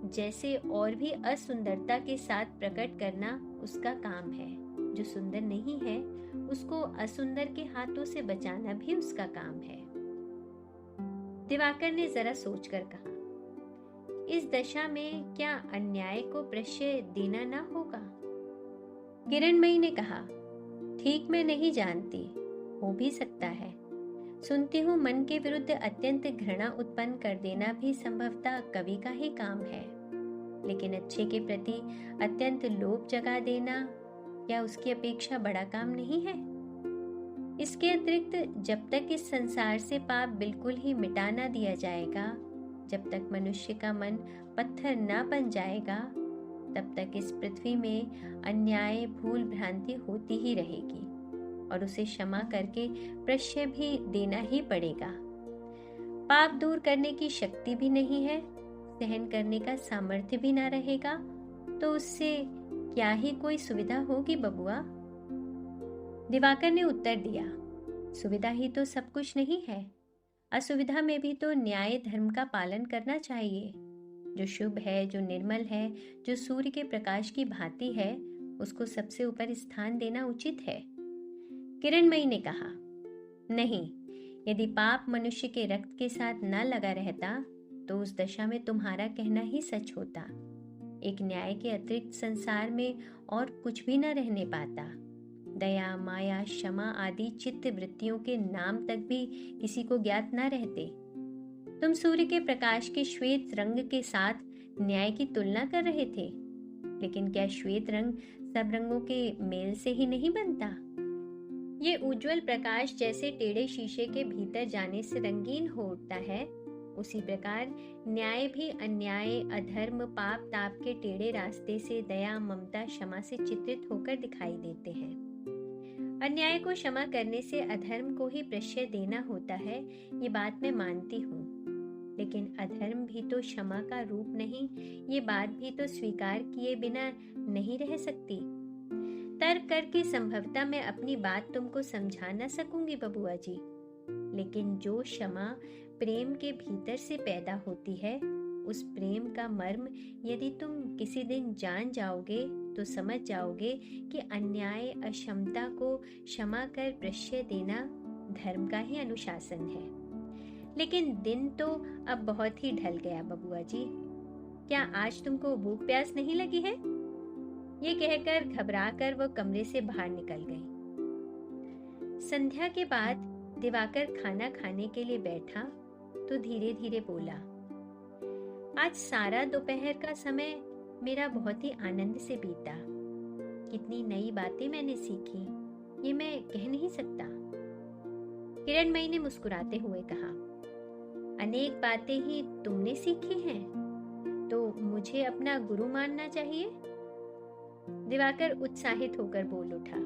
जैसे और भी असुंदरता के साथ प्रकट करना उसका काम है। जो सुंदर नहीं है उसको असुंदर के हाथों से बचाना भी उसका काम है। दिवाकर ने जरा सोचकर कहा, इस दशा में क्या अन्याय को प्रश्रय देना ना होगा? किरणमयी ने कहा, ठीक मैं नहीं जानती, हो भी सकता है। सुनती हूँ मन के विरुद्ध अत्यंत घृणा उत्पन्न कर देना भी संभवतः कवि का ही काम है, लेकिन अच्छे के प्रति अत्यंत लोभ जगा देना क्या उसकी अपेक्षा बड़ा काम नहीं है? इसके अतिरिक्त जब तक इस संसार से पाप बिल्कुल ही मिटा ना दिया जाएगा, जब तक मनुष्य का मन पत्थर ना बन जाएगा, तब तक इस पृथ्वी में अन्याय, भूल, भ्रांति होती ही रहेगी और उसे क्षमा करके प्रश्रय भी देना ही पड़ेगा। पाप दूर करने की शक्ति भी नहीं है, सहन करने का सामर्थ्य भी ना रहेगा, तो उससे क्या ही कोई सुविधा होगी बबुआ? दिवाकर ने उत्तर दिया, सुविधा ही तो सब कुछ नहीं है। असुविधा में भी तो न्याय धर्म का पालन करना चाहिए। जो शुभ है, जो निर्मल है, जो सूर्य के प्रकाश की भांति है, उसको सबसे ऊपर स्थान देना उचित है। किरणमयी ने कहा, नहीं, यदि पाप मनुष्य के रक्त के साथ न लगा रहता तो उस दशा में तुम्हारा कहना ही सच होता। एक न्याय के अतिरिक्त संसार में और कुछ भी न रहने पाता। दया, माया, क्षमा आदि चित्त वृत्तियों के नाम तक भी किसी को ज्ञात न रहते। तुम सूर्य के प्रकाश के श्वेत रंग के साथ न्याय की तुलना कर रहे थे, लेकिन क्या श्वेत रंग सब रंगों के मेल से ही नहीं बनता? ये उज्जवल प्रकाश जैसे टेढ़े शीशे के भीतर जाने से रंगीन हो उठता है, उसी प्रकार न्याय भी अन्याय, अधर्म, पाप ताप के टेढ़े रास्ते से दया, ममता, क्षमा से चित्रित होकर दिखाई देते हैं। अन्याय को क्षमा करने से अधर्म को ही प्रश्रय देना होता है, ये बात मैं मानती हूँ, लेकिन अधर्म भी तो क्षमा का रूप नहीं, ये बात भी तो स्वीकार किए बिना नहीं रह सकती। तर्क करके संभवतः मैं अपनी बात तुमको समझा न सकूंगी बबुआ जी, लेकिन जो क्षमा प्रेम के भीतर से पैदा होती है, उस प्रेम का मर्म यदि तुम किसी दिन जान जाओगे तो समझ जाओगे कि अन्याय, अक्षमता को क्षमा कर प्रश्रय देना धर्म का ही अनुशासन है। लेकिन दिन तो अब बहुत ही ढल गया बबुआ जी, क्या आज तुमको भूख प्यास नहीं लगी है? ये कहकर घबराकर वो कमरे से बाहर निकल गई। संध्या के बाद दिवाकर खाना खाने के लिए बैठा तो धीरे धीरे बोला, आज सारा दोपहर का समय मेरा बहुत ही आनंद से बीता। कितनी नई बातें मैंने सीखी, ये मैं कह नहीं सकता। किरणमयी ने मुस्कुराते हुए कहा, अनेक बातें ही तुमने सीखी हैं, तो मुझे अपना गुरु मानना चाहिए। दिवाकर उत्साहित होकर बोल उठा,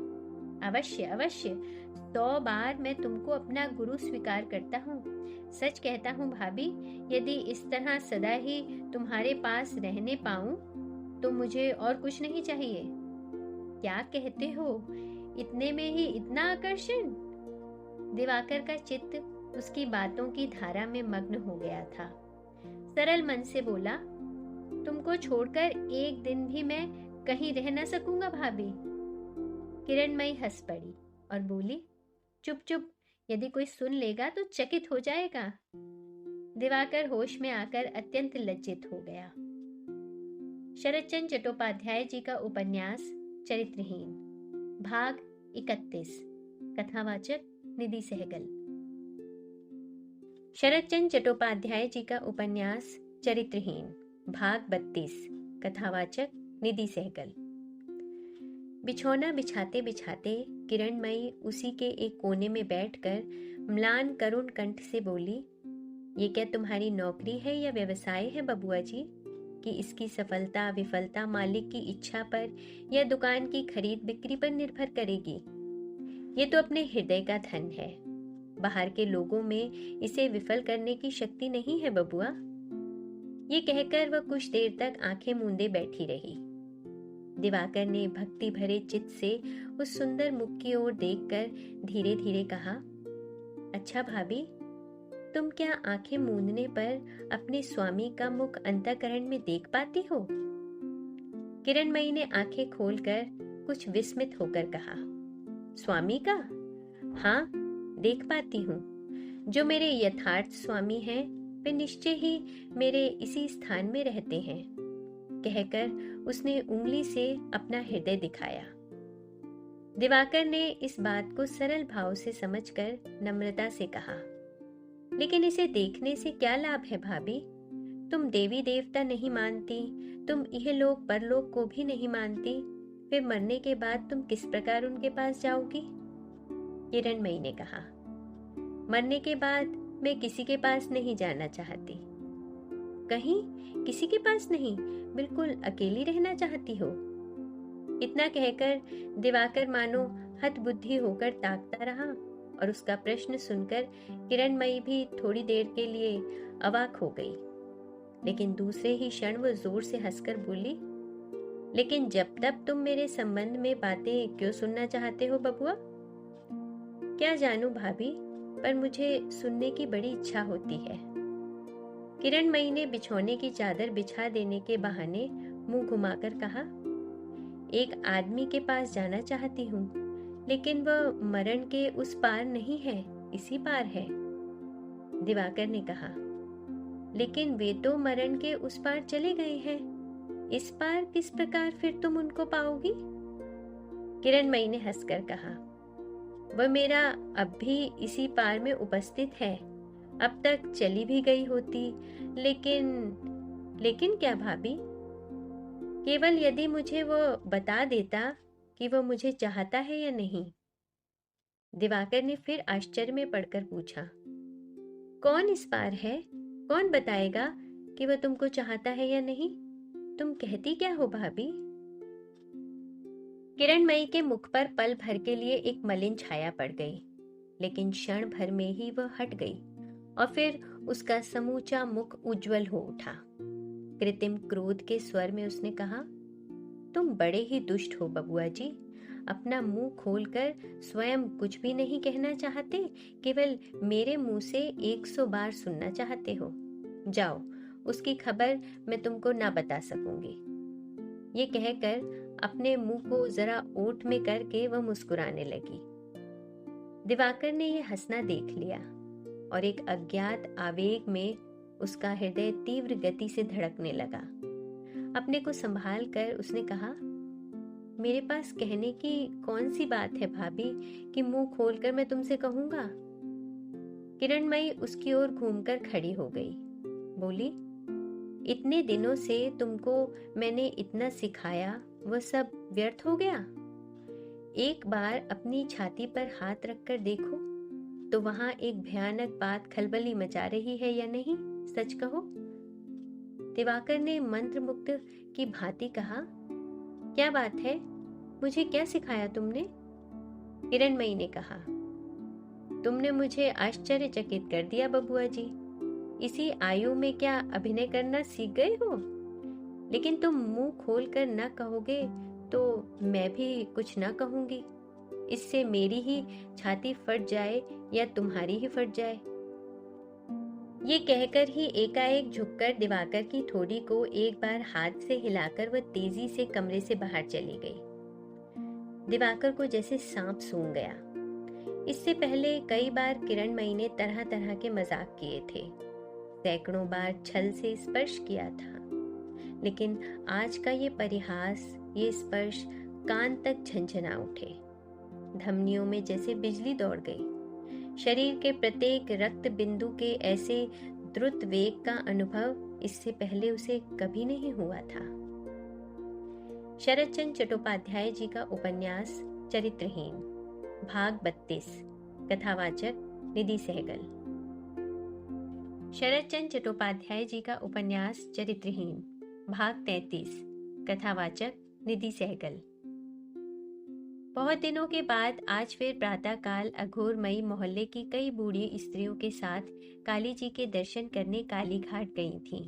अवश्य अवश्य, 100 बार मैं तुमको अपना गुरु स्वीकार करता हूँ। सच कहता हूँ भाभी, यदि इस तरह सदा ही तुम्हारे पास रहने पाऊं तो मुझे और कुछ नहीं चाहिए। क्या कहते हो, इतने में ही इतना आकर्षण? दिवाकर का चित्त उसकी बातों की धारा में मग्न हो गया था। सरल मन से बोला, तुमको छोड़कर एक दिन भी मैं कहीं रह न सकूंगा भाभी। किरणमयी हंस पड़ी और बोली, चुप चुप, यदि कोई सुन लेगा तो चकित हो जाएगा। दिवाकर होश में आकर अत्यंत लज्जित हो गया। शरतचंद्र चट्टोपाध्याय जी का उपन्यास चरित्रहीन, भाग 31। कथावाचक निधि सहगल। शरतचंद्र चट्टोपाध्याय जी का उपन्यास चरित्रहीन, भाग 32। कथावाचक निधि सहगल। बिछौना बिछाते बिछाते किरणमयी उसी के एक कोने में बैठकर म्लान करुण कंठ से बोली, ये क्या तुम्हारी नौकरी है या व्यवसाय है बबुआ जी, कि इसकी सफलता विफलता मालिक की इच्छा पर या दुकान की खरीद बिक्री पर निर्भर करेगी? ये तो अपने हृदय का धन है। बाहर के लोगों में इसे विफल करने की शक्ति नहीं है बबुआ। ये कहकर वह कुछ देर तक आंखें मूंदे बैठी रही। दिवाकर ने भक्ति भरे चित्त से उस सुंदर मुख की ओर देखकर धीरे धीरे कहा, अच्छा भाभी, तुम क्या आंखें मूंदने पर अपने स्वामी का मुख अंतःकरण में देख पाती हो? किरणमयी ने आंखें खोलकर कुछ विस्मित होकर कहा, स्वामी का? हाँ, देख पाती हूँ। जो मेरे यथार्थ स्वामी हैं वे निश्चय ही मेरे इसी स्थान में रहते हैं। कहकर उसने उंगली से अपना हृदय दिखाया। दिवाकर ने इस बात को सरल भाव से समझकर नम्रता से कहा, लेकिन इसे देखने से क्या लाभ है भाभी? तुम देवी देवता नहीं मानती, तुम इहलोक परलोक को भी नहीं मानती, वे मरने के बाद तुम किस प्रकार उनके पास जाओगी? किरणमयी ने कहा, मरने के बाद मैं किसी के पास नहीं जाना चाहती। कहीं किसी के पास नहीं, बिल्कुल अकेली रहना चाहती हो? इतना कहकर दिवाकर मानो हतबुद्धि होकर ताकता रहा और उसका प्रश्न सुनकर किरणमयी भी थोड़ी देर के लिए अवाक हो गई। लेकिन दूसरे ही क्षण वो जोर से हंसकर बोली, लेकिन जब तक तुम मेरे संबंध में बातें क्यों सुनना चाहते हो बबुआ? क्या जानूं भाभी, पर मुझे सुनने की बड़ी इच्छा होती है। किरणमयी ने बिछौने की चादर बिछा देने के बहाने मुंह घुमाकर कहा, एक आदमी के पास जाना चाहती हूँ, लेकिन वह मरण के उस पार नहीं है, इसी पार है। दिवाकर ने कहा, लेकिन वे तो मरण के उस पार चले गए हैं, इस पार किस प्रकार फिर तुम उनको पाओगी? किरणमयी ने हंसकर कहा, वह मेरा अब भी इसी पार में उपस्थित है, अब तक चली भी गई होती, लेकिन क्या भाभी? केवल यदि मुझे वो बता देता कि वह मुझे चाहता है या नहीं। दिवाकर ने फिर आश्चर्य में पड़कर पूछा, कौन इस पार है? कौन बताएगा कि वह तुमको चाहता है या नहीं? तुम कहती क्या हो भाभी? किरणमयी के मुख पर पल भर के लिए एक मलिन छाया पड़ गई, लेकिन क्षण भर में ही वह हट गई और फिर उसका समूचा मुख उज्जवल हो उठा। कृत्रिम क्रोध के स्वर में उसने कहा, तुम बड़े ही दुष्ट हो बबुआ जी, अपना मुंह खोलकर स्वयं कुछ भी नहीं कहना चाहते, केवल मेरे मुंह से 100 बार सुनना चाहते हो। जाओ, उसकी खबर मैं तुमको ना बता सकूंगी। ये कहकर अपने मुंह को जरा ओट में करके वह मुस्कुराने लगी। दिवाकर ने यह हंसना देख लिया और एक अज्ञात आवेग में उसका हृदय तीव्र गति से धड़कने लगा। अपने को संभाल कर उसने कहा, मेरे पास कहने की कौन सी बात है भाभी कि मुंह खोलकर मैं तुमसे कहूंगा? किरणमयी उसकी ओर घूमकर खड़ी हो गई। बोली, इतने दिनों से तुमको मैंने इतना सिखाया, वह सब व्यर्थ हो गया? एक बार अपनी छाती पर हाथ रखकर देखो तो वहां एक भयानक बात खलबली मचा रही है या नहीं? सच कहो। दिवाकर ने मंत्रमुग्ध की भांति कहा, क्या बात है? मुझे क्या सिखाया तुमने? किरणमयी ने कहा, तुमने मुझे आश्चर्यचकित कर दिया बबुआ जी। इसी आयु में क्या अभिनय करना सीख गए हो? लेकिन तुम मुंह खोल कर न कहोगे तो मैं भी कुछ न कहूंगी। इससे मेरी ही छाती फट जाए या तुम्हारी ही फट जाए। ये कहकर ही एकाएक झुककर दिवाकर की ठोड़ी को एक बार हाथ से हिलाकर वह तेजी से कमरे से बाहर चली गई। दिवाकर को जैसे सांप सूंघ गया। इससे पहले कई बार किरणमयी ने तरह तरह के मजाक किए थे, सैकड़ों बार छल से स्पर्श किया था, लेकिन आज का ये परिहास, ये स्पर्श कान तक झंझना उठे। धमनियों में जैसे बिजली दौड़ गई। शरीर के प्रत्येक रक्त बिंदु के ऐसे द्रुत वेग का अनुभव इससे पहले उसे कभी नहीं हुआ था। शरदचंद्र चट्टोपाध्याय जी का उपन्यास चरित्रहीन, भाग 32। कथावाचक निधि सहगल। शरदचंद्र चट्टोपाध्याय जी का उपन्यास चरित्रहीन, भाग 33। कथावाचक निधि सहगल। बहुत दिनों के बाद आज फिर प्रातःकाल अघोरमयी मोहल्ले की कई बूढ़ी स्त्रियों के साथ काली जी के दर्शन करने काली घाट गई थीं।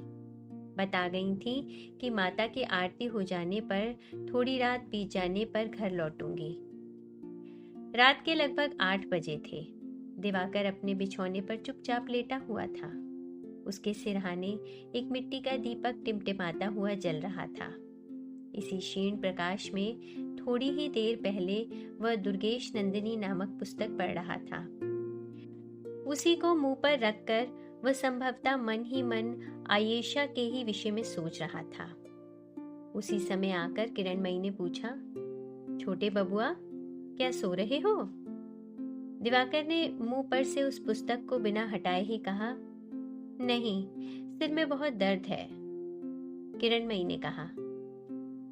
बता गई थीं कि माता की आरती हो जाने पर, थोड़ी रात बीत जाने पर घर लौटूंगी। रात के लगभग 8 बजे थे। दिवाकर अपने बिछौने पर चुपचाप लेटा हुआ था। उसके सिरहाने एक मिट्टी का दीपक टिमटिमाता हुआ जल रहा था। इसी क्षीण प्रकाश में थोड़ी ही देर पहले वह दुर्गेश नंदिनी नामक पुस्तक पढ़ रहा था। उसी को मुंह पर रखकर वह संभवतः मन ही मन आयेशा के ही विषय में सोच रहा था। उसी समय आकर किरणमयी ने पूछा, छोटे बबुआ, क्या सो रहे हो? दिवाकर ने मुंह पर से उस पुस्तक को बिना हटाए ही कहा, नहीं, सिर में बहुत दर्द है। किरणमयी ने कहा,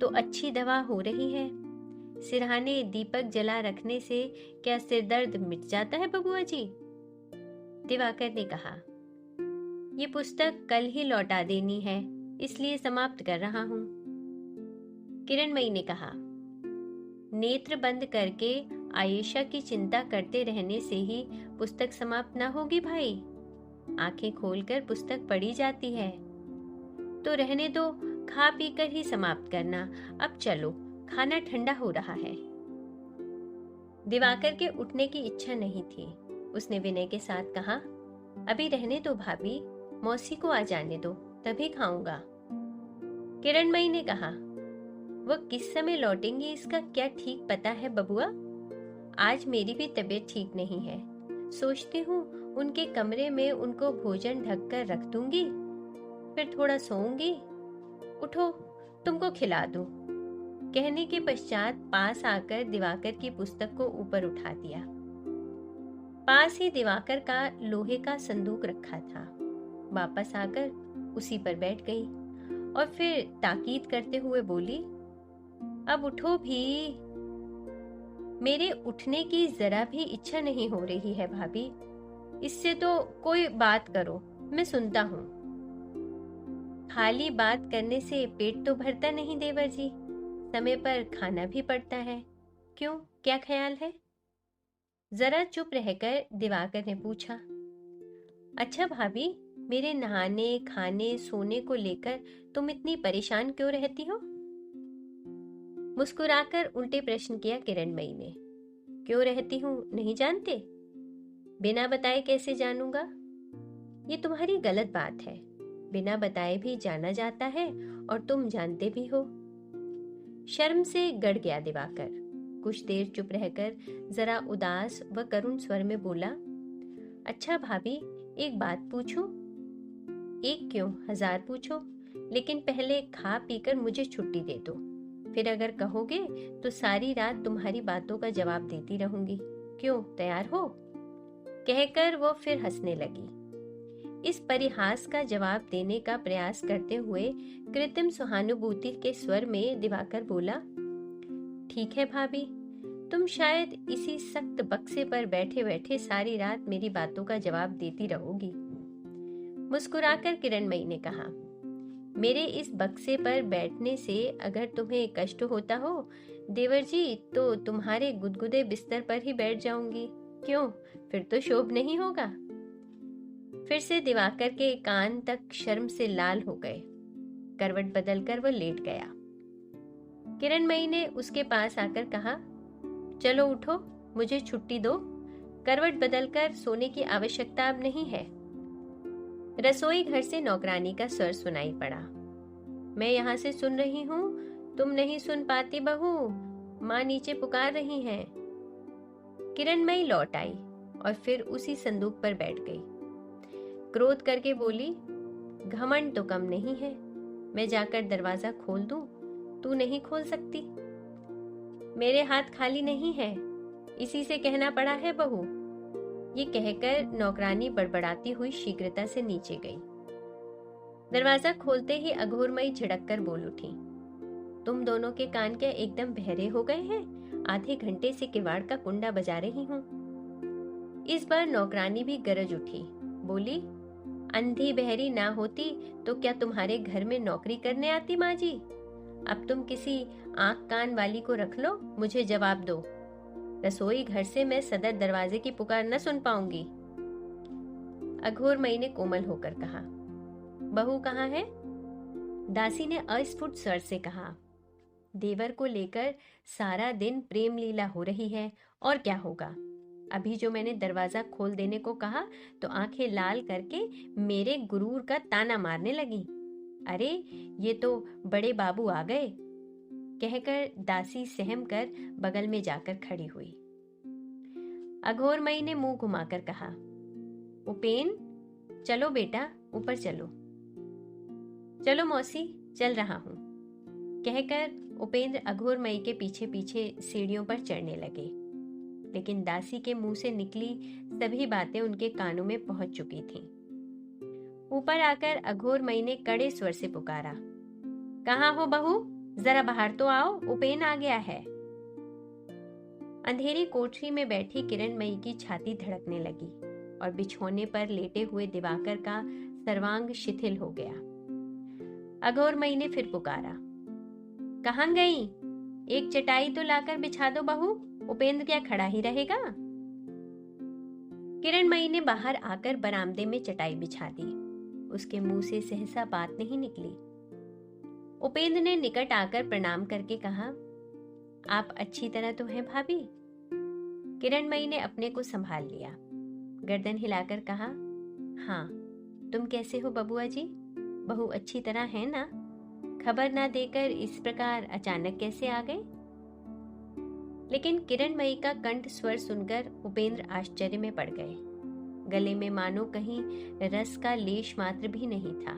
तो अच्छी दवा हो रही है। सिरहाने दीपक जला रखने से क्या सिर दर्द मिट जाता है बबुआ जी? दिवाकर ने कहा, ये पुस्तक कल ही लौटा देनी है, इसलिए समाप्त कर रहा हूं। किरणमयी ने कहा, नेत्र बंद करके आयेशा की चिंता करते रहने से ही पुस्तक समाप्त ना होगी भाई। आंखें खोलकर पुस्तक पढ़ी जाती है। तो रहने दो, खा पी कर ही समाप्त करना। अब चलो, खाना ठंडा हो रहा है। दिवाकर के उठने की इच्छा नहीं थी। उसने विनय के साथ कहा, अभी रहने दो भाभी, मौसी को आ जाने दो, तभी खाऊंगा। किरणमयी ने कहा, वह किस समय लौटेंगी इसका क्या ठीक पता है बबुआ? आज मेरी भी तबीयत ठीक नहीं है। सोचती हूँ उनके कमरे में उनको भोजन ढक कर रख दूंगी, फिर थोड़ा सोऊंगी। उठो, तुमको खिला दूं। कहने के पश्चात पास आकर दिवाकर की पुस्तक को ऊपर उठा दिया। पास ही दिवाकर का लोहे का संदूक रखा था। वापस आकर उसी पर बैठ गई और फिर ताकीद करते हुए बोली, अब उठो भी। मेरे उठने की जरा भी इच्छा नहीं हो रही है भाभी। इससे तो कोई बात करो, मैं सुनता हूँ। खाली बात करने से पेट तो भरता नहीं देवर जी, समय पर खाना भी पड़ता है। क्यों, क्या ख्याल है? जरा चुप रहकर दिवाकर ने पूछा, अच्छा भाभी, मेरे नहाने, खाने, सोने को लेकर तुम इतनी परेशान क्यों रहती हो? मुस्कुराकर उल्टे प्रश्न किया किरणमयी ने। क्यों रहती हूँ नहीं जानते? बिना बताए कैसे जानूंगा? ये तुम्हारी गलत बात है। बिना बताए भी जाना जाता है और तुम जानते भी हो। शर्म से गड़ गया दिवाकर। कुछ देर चुप रहकर जरा उदास व करुण स्वर में बोला, अच्छा भाभी, एक बात पूछूं? एक क्यों, 1000 पूछो, लेकिन पहले खा पीकर मुझे छुट्टी दे दो। फिर अगर कहोगे तो सारी रात तुम्हारी बातों का जवाब देती रहूंगी। क्यों, तैयार हो? कहकर वो फिर हंसने लगी। इस परिहास का जवाब देने का प्रयास करते हुए कृत्रिम सहानुभूति के स्वर में दिवाकर बोला, ठीक है भाभी, तुम शायद इसी सख्त बक्से पर बैठे बैठे सारी रात मेरी बातों का जवाब देती रहोगी। मुस्कुराकर किरणमयी ने कहा, मेरे इस बक्से पर बैठने से अगर तुम्हें कष्ट होता हो देवर जी, तो तुम्हारे गुदगुदे बिस्तर पर ही बैठ जाऊंगी। क्यों, फिर तो शोभ नहीं होगा? फिर से दिवाकर के कान तक शर्म से लाल हो गए। करवट बदलकर वह लेट गया। किरणमयी ने उसके पास आकर कहा, चलो उठो, मुझे छुट्टी दो। करवट बदलकर सोने की आवश्यकता अब नहीं है। रसोई घर से नौकरानी का स्वर सुनाई पड़ा। मैं यहाँ से सुन रही हूँ, तुम नहीं सुन पाती बहू? माँ नीचे पुकार रही हैं। किरणमयी लौट आई और फिर उसी संदूक पर बैठ गई। क्रोध करके बोली, घमंड तो कम नहीं है, मैं जाकर दरवाजा खोल दूं? तू नहीं खोल सकती। मेरे हाथ खाली नहीं है, इसी से कहना पड़ा है बहू। ये कहकर नौकरानी बड़बड़ाती हुई शीघ्रता से नीचे गई। दरवाजा खोलते ही अघोरमयी झिड़क कर बोल उठी, तुम दोनों के कान क्या एकदम बहरे हो गए हैं? आधे घंटे से किवाड़ का कुंडा बजा रही हूं। इस बार नौकरानी भी गरज उठी, बोली, अंधी बहरी ना होती तो क्या तुम्हारे घर में नौकरी करने आती माँ जी? अब तुम किसी आंख कान वाली को रख लो, मुझे जवाब दो। रसोई घर से मैं सदर दरवाजे की पुकार न सुन पाऊंगी। अघोरमयी ने कोमल होकर कहा, बहू कहाँ है? दासी ने अस्फुट स्वर से कहा, देवर को लेकर सारा दिन प्रेम लीला हो रही है, और क्या होगा। अभी जो मैंने दरवाजा खोल देने को कहा तो आंखें लाल करके मेरे गुरूर का ताना मारने लगी। अरे ये तो बड़े बाबू आ गए। कहकर दासी सहम कर बगल में जाकर खड़ी हुई। अघोरमयी ने मुंह घुमाकर कहा, उपेन, चलो बेटा, ऊपर चलो। चलो मौसी, चल रहा हूं। कहकर उपेंद्र अघोरमयी के पीछे पीछे सीढ़ियों पर चढ़ने लगे, लेकिन दासी के मुंह से निकली सभी बातें उनके कानों में पहुंच चुकी थीं। ऊपर आकर अघोरमयी ने कड़े स्वर से पुकारा, कहाँ हो बहू? जरा बाहर तो आओ, उपेन आ गया है। अंधेरी कोठरी में बैठी किरणमयी की छाती धड़कने लगी और बिछौने पर लेटे हुए दिवाकर का सर्वांग शिथिल हो गया। अघोरमयी ने फिर पुकारा, कहाँ गई? एक चटाई तो लाकर बिछा दो बहू, उपेंद्र क्या खड़ा ही रहेगा? किरणमयी ने बाहर आकर बरामदे में चटाई बिछा दी। उसके मुंह से सहसा बात नहीं निकली। उपेंद्र ने निकट आकर प्रणाम करके कहा, आप अच्छी तरह तो हैं भाभी? किरणमयी ने अपने को संभाल लिया, गर्दन हिलाकर कहा, हाँ, तुम कैसे हो बबुआ जी? बहू अच्छी तरह है ना? खबर ना देकर इस प्रकार अचानक कैसे आ गए? लेकिन किरणमयी का कंठ स्वर सुनकर उपेंद्र आश्चर्य में पड़ गए। गले में मानो कहीं रस का लेश मात्र भी नहीं था,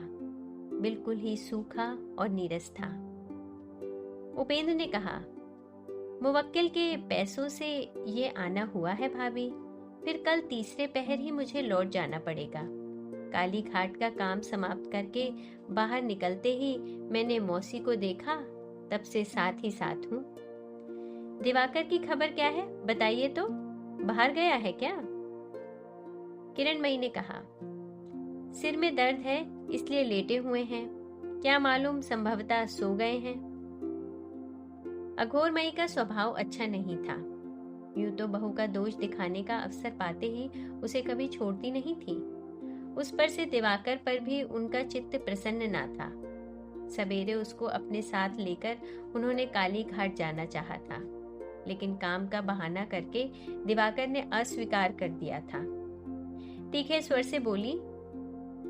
बिल्कुल ही सूखा और नीरस था। उपेंद्र ने कहा, मुवक्किल के पैसों से ये आना हुआ है भाभी, फिर कल तीसरे पहर ही मुझे लौट जाना पड़ेगा। काली घाट का काम समाप्त करके बाहर निकलते ही मैंने मौसी को देखा, तब से साथ ही साथ हूँ। दिवाकर की खबर क्या है, बताइए तो, बाहर गया है क्या? किरणमयी ने कहा, सिर में दर्द है इसलिए लेटे हुए हैं, क्या मालूम संभवतः सो गए हैं। अघोरमयी का स्वभाव अच्छा नहीं था। यूं तो बहू का दोष दिखाने का अवसर पाते ही उसे कभी छोड़ती नहीं थी। उस पर से दिवाकर पर भी उनका चित्त प्रसन्न ना था। सवेरे उसको अपने साथ लेकर उन्होंने काली घाट जाना चाहा था, लेकिन काम का बहाना करके दिवाकर ने अस्वीकार कर दिया था। तीखे स्वर से बोली,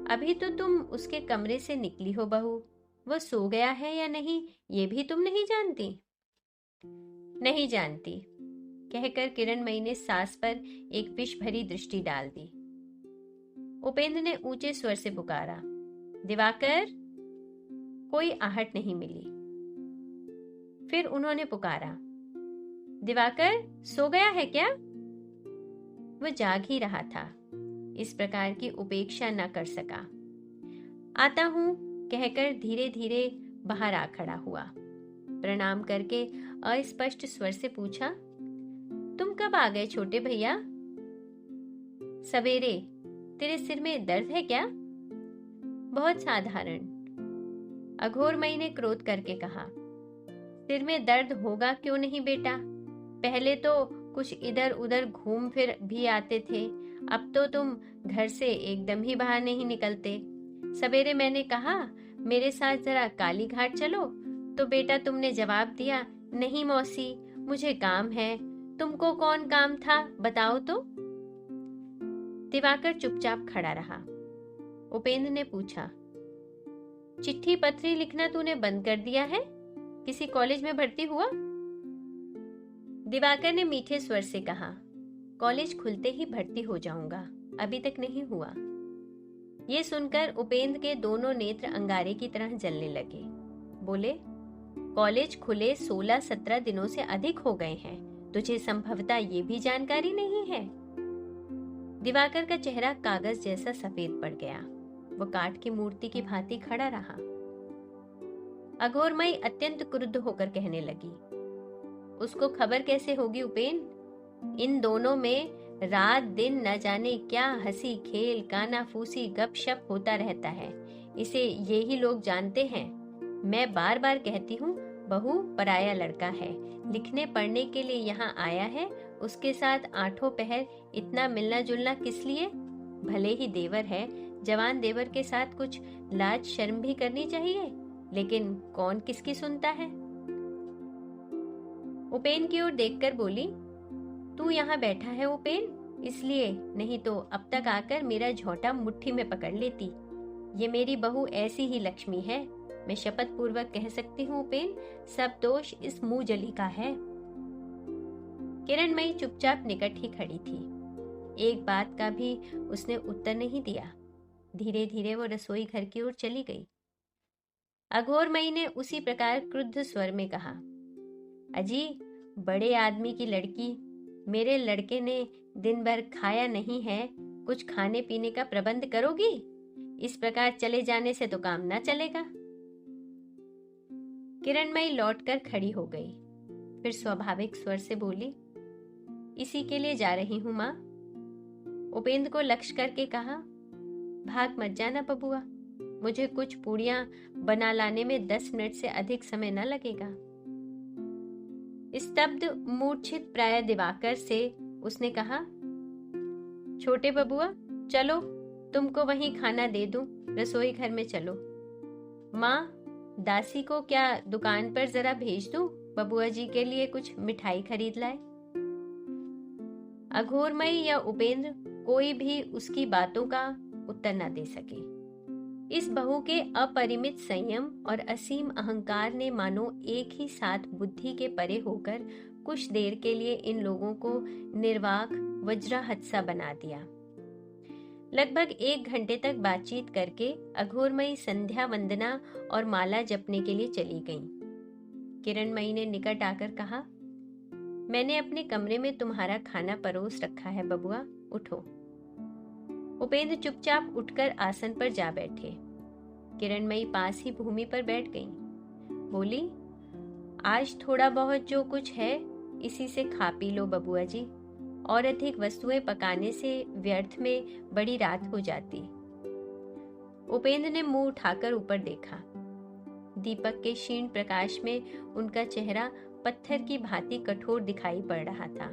अभी तो तुम उसके कमरे से निकली हो बहू, वो सो गया है या नहीं ये भी तुम नहीं जानती? नहीं जानती, कहकर किरणमयी ने सास पर एक विष भरी दृष्टि डाल दी। उपेंद्र ने ऊंचे स्वर से पुकारा, दिवाकर। कोई आहट नहीं मिली। फिर उन्होंने पुकारा, दिवाकर सो गया है क्या? वो जाग ही रहा था, इस प्रकार की उपेक्षा न कर सका। आता हूं, कहकर धीरे धीरे बाहर आ खड़ा हुआ। प्रणाम करके अस्पष्ट स्वर से पूछा, तुम कब आ गए छोटे भैया? सवेरे। तेरे सिर में दर्द है क्या? बहुत साधारण। अघोरमयी ने क्रोध करके कहा, सिर में दर्द होगा क्यों नहीं बेटा, पहले तो कुछ इधर उधर घूम फिर भी आते थे, अब तो तुम घर से एकदम ही बाहर नहीं निकलते। सवेरे मैंने कहा मेरे साथ जरा काली घाट चलो, तो बेटा तुमने जवाब दिया, नहीं मौसी मुझे काम है। तुमको कौन काम था बताओ तो? दिवाकर चुपचाप खड़ा रहा। उपेंद्र ने पूछा, चिट्ठी पत्री लिखना तूने बंद कर दिया है? किसी कॉलेज में भर्ती हुआ? दिवाकर ने मीठे स्वर से कहा, कॉलेज खुलते ही भर्ती हो जाऊंगा, अभी तक नहीं हुआ। ये सुनकर उपेंद्र के दोनों नेत्र अंगारे की तरह जलने लगे। बोले, कॉलेज खुले 16-17 दिनों से अधिक हो गए हैं, तुझे संभवतः ये भी जानकारी नहीं है? दिवाकर का चेहरा कागज जैसा सफेद पड़ गया। वो काठ की मूर्ति की भांति खड़ा रहा। अघोरमयी अत्यंत क्रुद्ध होकर कहने लगी, उसको खबर कैसे होगी उपेंद्र? इन दोनों में रात दिन न जाने क्या हंसी खेल कानाफूसी गपशप होता रहता है, इसे ये ही लोग जानते हैं। मैं बार बार कहती हूँ, बहू पराया लड़का है, लिखने पढ़ने के लिए यहाँ आया है, उसके साथ आठों पहर इतना मिलना जुलना किस लिए? भले ही देवर है, जवान देवर के साथ कुछ लाज शर्म भी करनी चाहिए, लेकिन कौन किसकी सुनता है? उपेंद्र की ओर देखकर बोली, तू यहाँ बैठा है उपेंद्र, इसलिए, नहीं तो अब तक आकर मेरा झोंटा मुट्ठी में पकड़ लेती। ये मेरी बहू ऐसी ही लक्ष्मी है, मैं शपथ पूर्वक कह सकती हूँ उपेंद्र, सब दोष इस मुंह जली का है। किरणमयी चुपचाप निकट ही खड़ी थी। एक बात का भी उसने उत्तर नहीं दिया। धीरे धीरे वो रसोई घर की ओर चली गई। अघोरमयी ने उसी प्रकार क्रुद्ध स्वर में कहा, अजी, बड़े आदमी की लड़की, मेरे लड़के ने दिन भर खाया नहीं है, कुछ खाने पीने का प्रबंध करोगी? इस प्रकार चले जाने से तो काम ना चलेगा। किरणमयी लौटकर खड़ी हो गई, फिर स्वाभाविक स्वर से बोली, इसी के लिए जा रही हूं माँ। उपेंद्र को लक्ष्य करके कहा, भाग मत जाना बबुआ, मुझे कुछ पूड़ियां बना लाने में 10 मिनट से अधिक समय न लगेगा। स्तब्ध मूर्छित प्राय दिवाकर से उसने कहा, छोटे बबुआ चलो, तुमको वहीं खाना दे दूं, रसोई घर में चलो। माँ, दासी को क्या दुकान पर जरा भेज दूं, बबुआ जी के लिए कुछ मिठाई खरीद लाए। अघोरमयी या उपेंद्र कोई भी उसकी बातों का उत्तर न दे सके। इस बहू के अपरिमित संयम और असीम अहंकार ने मानो एक ही साथ बुद्धि के परे होकर कुछ देर के लिए इन लोगों को निर्वाक वज्राहत सा बना दिया। लगभग 1 घंटे तक बातचीत करके अघोरमयी संध्या वंदना और माला जपने के लिए चली गईं। किरणमयी ने निकट आकर कहा, मैंने अपने कमरे में तुम्हारा खाना परोस रखा है बबुआ, उठो। उपेंद्र चुपचाप उठकर आसन पर जा बैठे। किरणमयी पास ही भूमि पर बैठ गईं। बोली, आज थोड़ा बहुत जो कुछ है इसी से खा पी लो बबुआ जी, और अधिक वस्तुएं पकाने से व्यर्थ में बड़ी रात हो जाती। उपेंद्र ने मुंह उठाकर ऊपर देखा। दीपक के क्षीण प्रकाश में उनका चेहरा पत्थर की भांति कठोर दिखाई पड़ रहा था।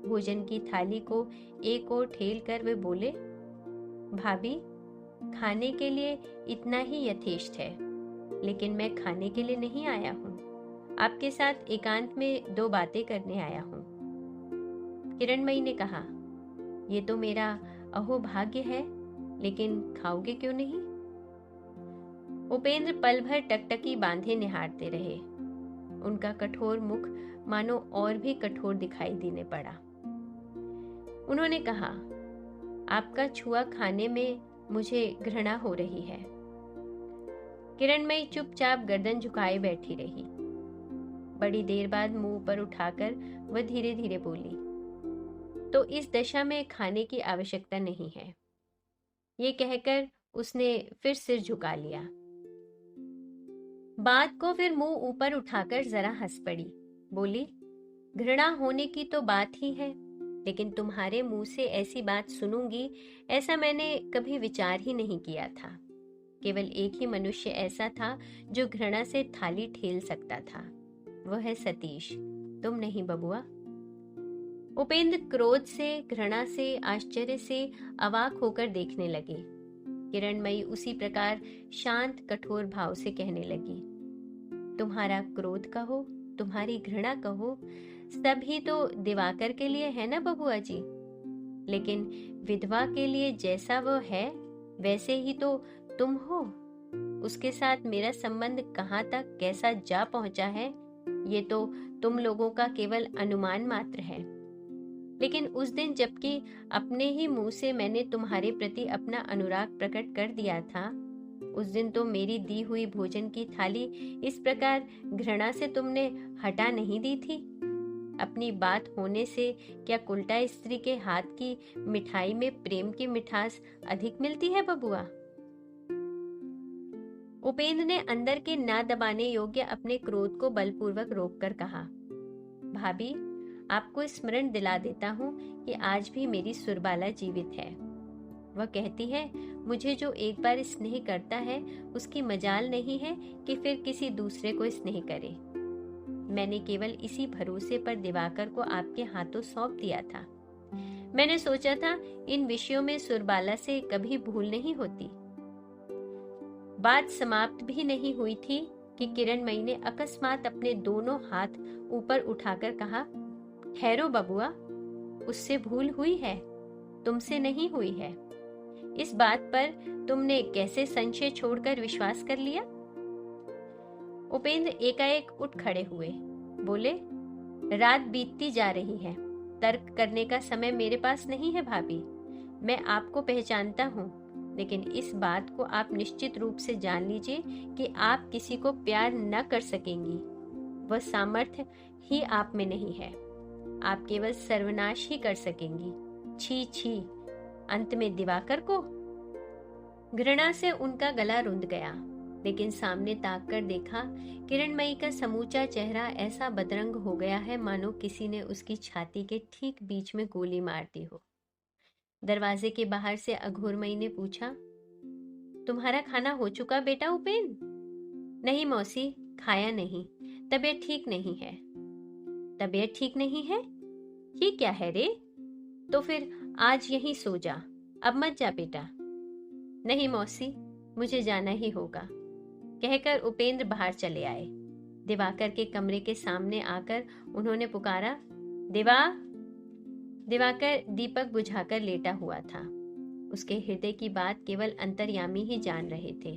भोजन की थाली को एक ओर ठेल कर वे बोले, भाभी, खाने के लिए इतना ही यथेष्ट है, लेकिन मैं खाने के लिए नहीं आया हूँ, आपके साथ एकांत में 2 बातें करने आया हूँ। किरणमयी ने कहा, ये तो मेरा अहोभाग्य है, लेकिन खाओगे क्यों नहीं? उपेंद्र पल भर टकटकी बांधे निहारते रहे। उनका कठोर मुख मानो और भी कठोर दिखाई देने पड़ा। उन्होंने कहा, आपका छुआ खाने में मुझे घृणा हो रही है। किरणमयी चुपचाप गर्दन झुकाए बैठी रही। बड़ी देर बाद मुंह पर उठाकर वह धीरे धीरे बोली, तो इस दशा में खाने की आवश्यकता नहीं है। ये कहकर उसने फिर सिर झुका लिया। बात को फिर मुंह ऊपर उठाकर जरा हंस पड़ी। बोली, घृणा होने की तो बात ही है, लेकिन तुम्हारे मुंह से ऐसी बात सुनूंगी ऐसा मैंने कभी विचार ही नहीं किया था। केवल एक ही मनुष्य ऐसा था जो घृणा से थाली ठेल सकता था, वह है सतीश, तुम नहीं बबुआ। उपेंद्र क्रोध से, घृणा से, आश्चर्य से अवाक होकर देखने लगे। किरणमयी उसी प्रकार शांत कठोर भाव से कहने लगी, तुम्हारा क्रोध कहो, तुम्हारी घृणा कहो, सभी तो दिवाकर के लिए है ना बबुआ जी, लेकिन विधवा के लिए जैसा वह है, वैसे ही तो तुम हो। उसके साथ मेरा संबंध कहाँ तक कैसा जा पहुंचा है, ये तो तुम लोगों का केवल अनुमान मात्र है। लेकिन उस दिन जबकि अपने ही मुंह से मैंने तुम्हारे प्रति अपना अनुराग प्रकट कर दिया था, उस दिन तो मेरी दी हुई भोजन की थाली इस प्रकार घृणा से तुमने हटा नहीं दी थी। अपनी बात होने से क्या उल्टा स्त्री के हाथ की मिठाई में प्रेम की मिठास अधिक मिलती है बबुआ? उपेंद्र ने अंदर के ना दबाने योग्य अपने क्रोध को बलपूर्वक रोककर कहा, भाभी, आपको स्मरण दिला देता हूँ कि आज भी मेरी सुरबाला जीवित है। वह कहती है, मुझे जो एक बार स्नेह करता है उसकी मजाल नहीं है कि फिर किसी दूसरे को स्नेह करे। मैंने केवल इसी भरोसे पर दिवाकर को आपके हाथों सौंप दिया था। मैंने सोचा था इन विषयों में सुरबाला से कभी भूल नहीं होती। बात समाप्त भी नहीं हुई थी कि किरणमयी ने अकस्मात अपने दोनों हाथ ऊपर उठाकर कहा, ठहरो बबुआ, उससे भूल हुई है, तुमसे नहीं हुई है। इस बात पर तुमने कैसे संशय छोड़कर विश्वास कर लिया? उपेंद्र एकाएक उठ खड़े हुए, बोले, रात बीतती जा रही है, तर्क करने का समय मेरे पास नहीं है भाभी। मैं आपको पहचानता हूँ, लेकिन इस बात को आप निश्चित रूप से जान लीजिए कि आप किसी को प्यार न कर सकेंगी। वह सामर्थ्य ही आप में नहीं है। आप केवल सर्वनाश ही कर सकेंगी। छी छी, अंत में दिवाकर को। घृणा से उनका गला रुंध गया, लेकिन सामने ताक कर देखा, किरणमयी का समूचा चेहरा ऐसा बदरंग हो गया है मानो किसी ने उसकी छाती के ठीक बीच में गोली मार दी हो। दरवाजे के बाहर से अघोरमयी ने पूछा, तुम्हारा खाना हो चुका बेटा उपेंद्र? नहीं मौसी, खाया नहीं, तबीयत ठीक नहीं है। तबीयत ठीक नहीं है? ये क्या है रे? तो फिर आज यहीं सो जा, अब मत जा बेटा। नहीं मौसी, मुझे जाना ही होगा, कहकर उपेंद्र बाहर चले आए। दिवाकर के कमरे के सामने आकर उन्होंने पुकारा, दिवा। दिवाकर दीपक बुझाकर लेटा हुआ था। उसके हृदय की बात केवल अंतर्यामी ही जान रहे थे।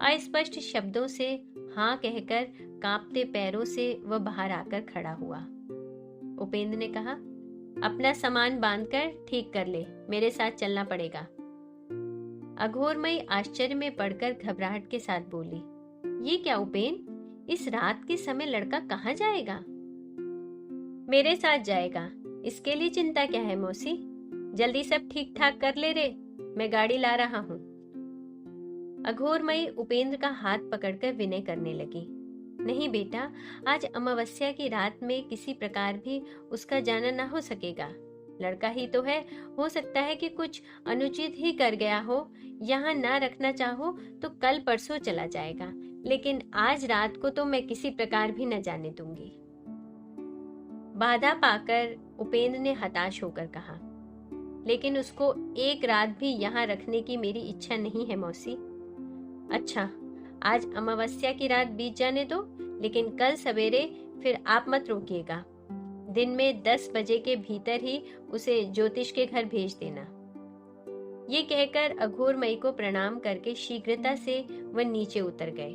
अस्पष्ट शब्दों से हाँ कहकर कांपते पैरों से वह बाहर आकर खड़ा हुआ। उपेंद्र ने कहा, अपना सामान बांधकर ठीक कर ले, मेरे साथ चलना पड़ेगा। अघोरमयी आश्चर्य में पड़कर घबराहट के साथ बोली, ये क्या उपेंद्र, इस रात के समय लड़का कहाँ जाएगा? मेरे साथ जाएगा, इसके लिए चिंता क्या है मौसी? जल्दी सब ठीक ठाक कर ले रे, मैं गाड़ी ला रहा हूँ। अघोरमयी उपेंद्र का हाथ पकड़कर विनय करने लगी, नहीं बेटा, आज अमावस्या की रात में किसी प्रकार भी उसका जाना ना हो सकेगा। लड़का ही तो है, हो सकता है कि कुछ अनुचित ही कर गया हो। यहाँ ना रखना चाहो तो कल परसों चला जाएगा, लेकिन आज रात को तो मैं किसी प्रकार भी न जाने दूंगी। बाधा पाकर उपेंद्र ने हताश होकर कहा, लेकिन उसको एक रात भी यहाँ रखने की मेरी इच्छा नहीं है मौसी। अच्छा, आज अमावस्या की रात बीत जाने दो, लेकिन कल सवेरे फिर आप मत रोकिएगा। दिन में 10 बजे के भीतर ही उसे ज्योतिष के घर भेज देना। ये कहकर अघोरमयी को प्रणाम करके शीघ्रता से वह नीचे उतर गए।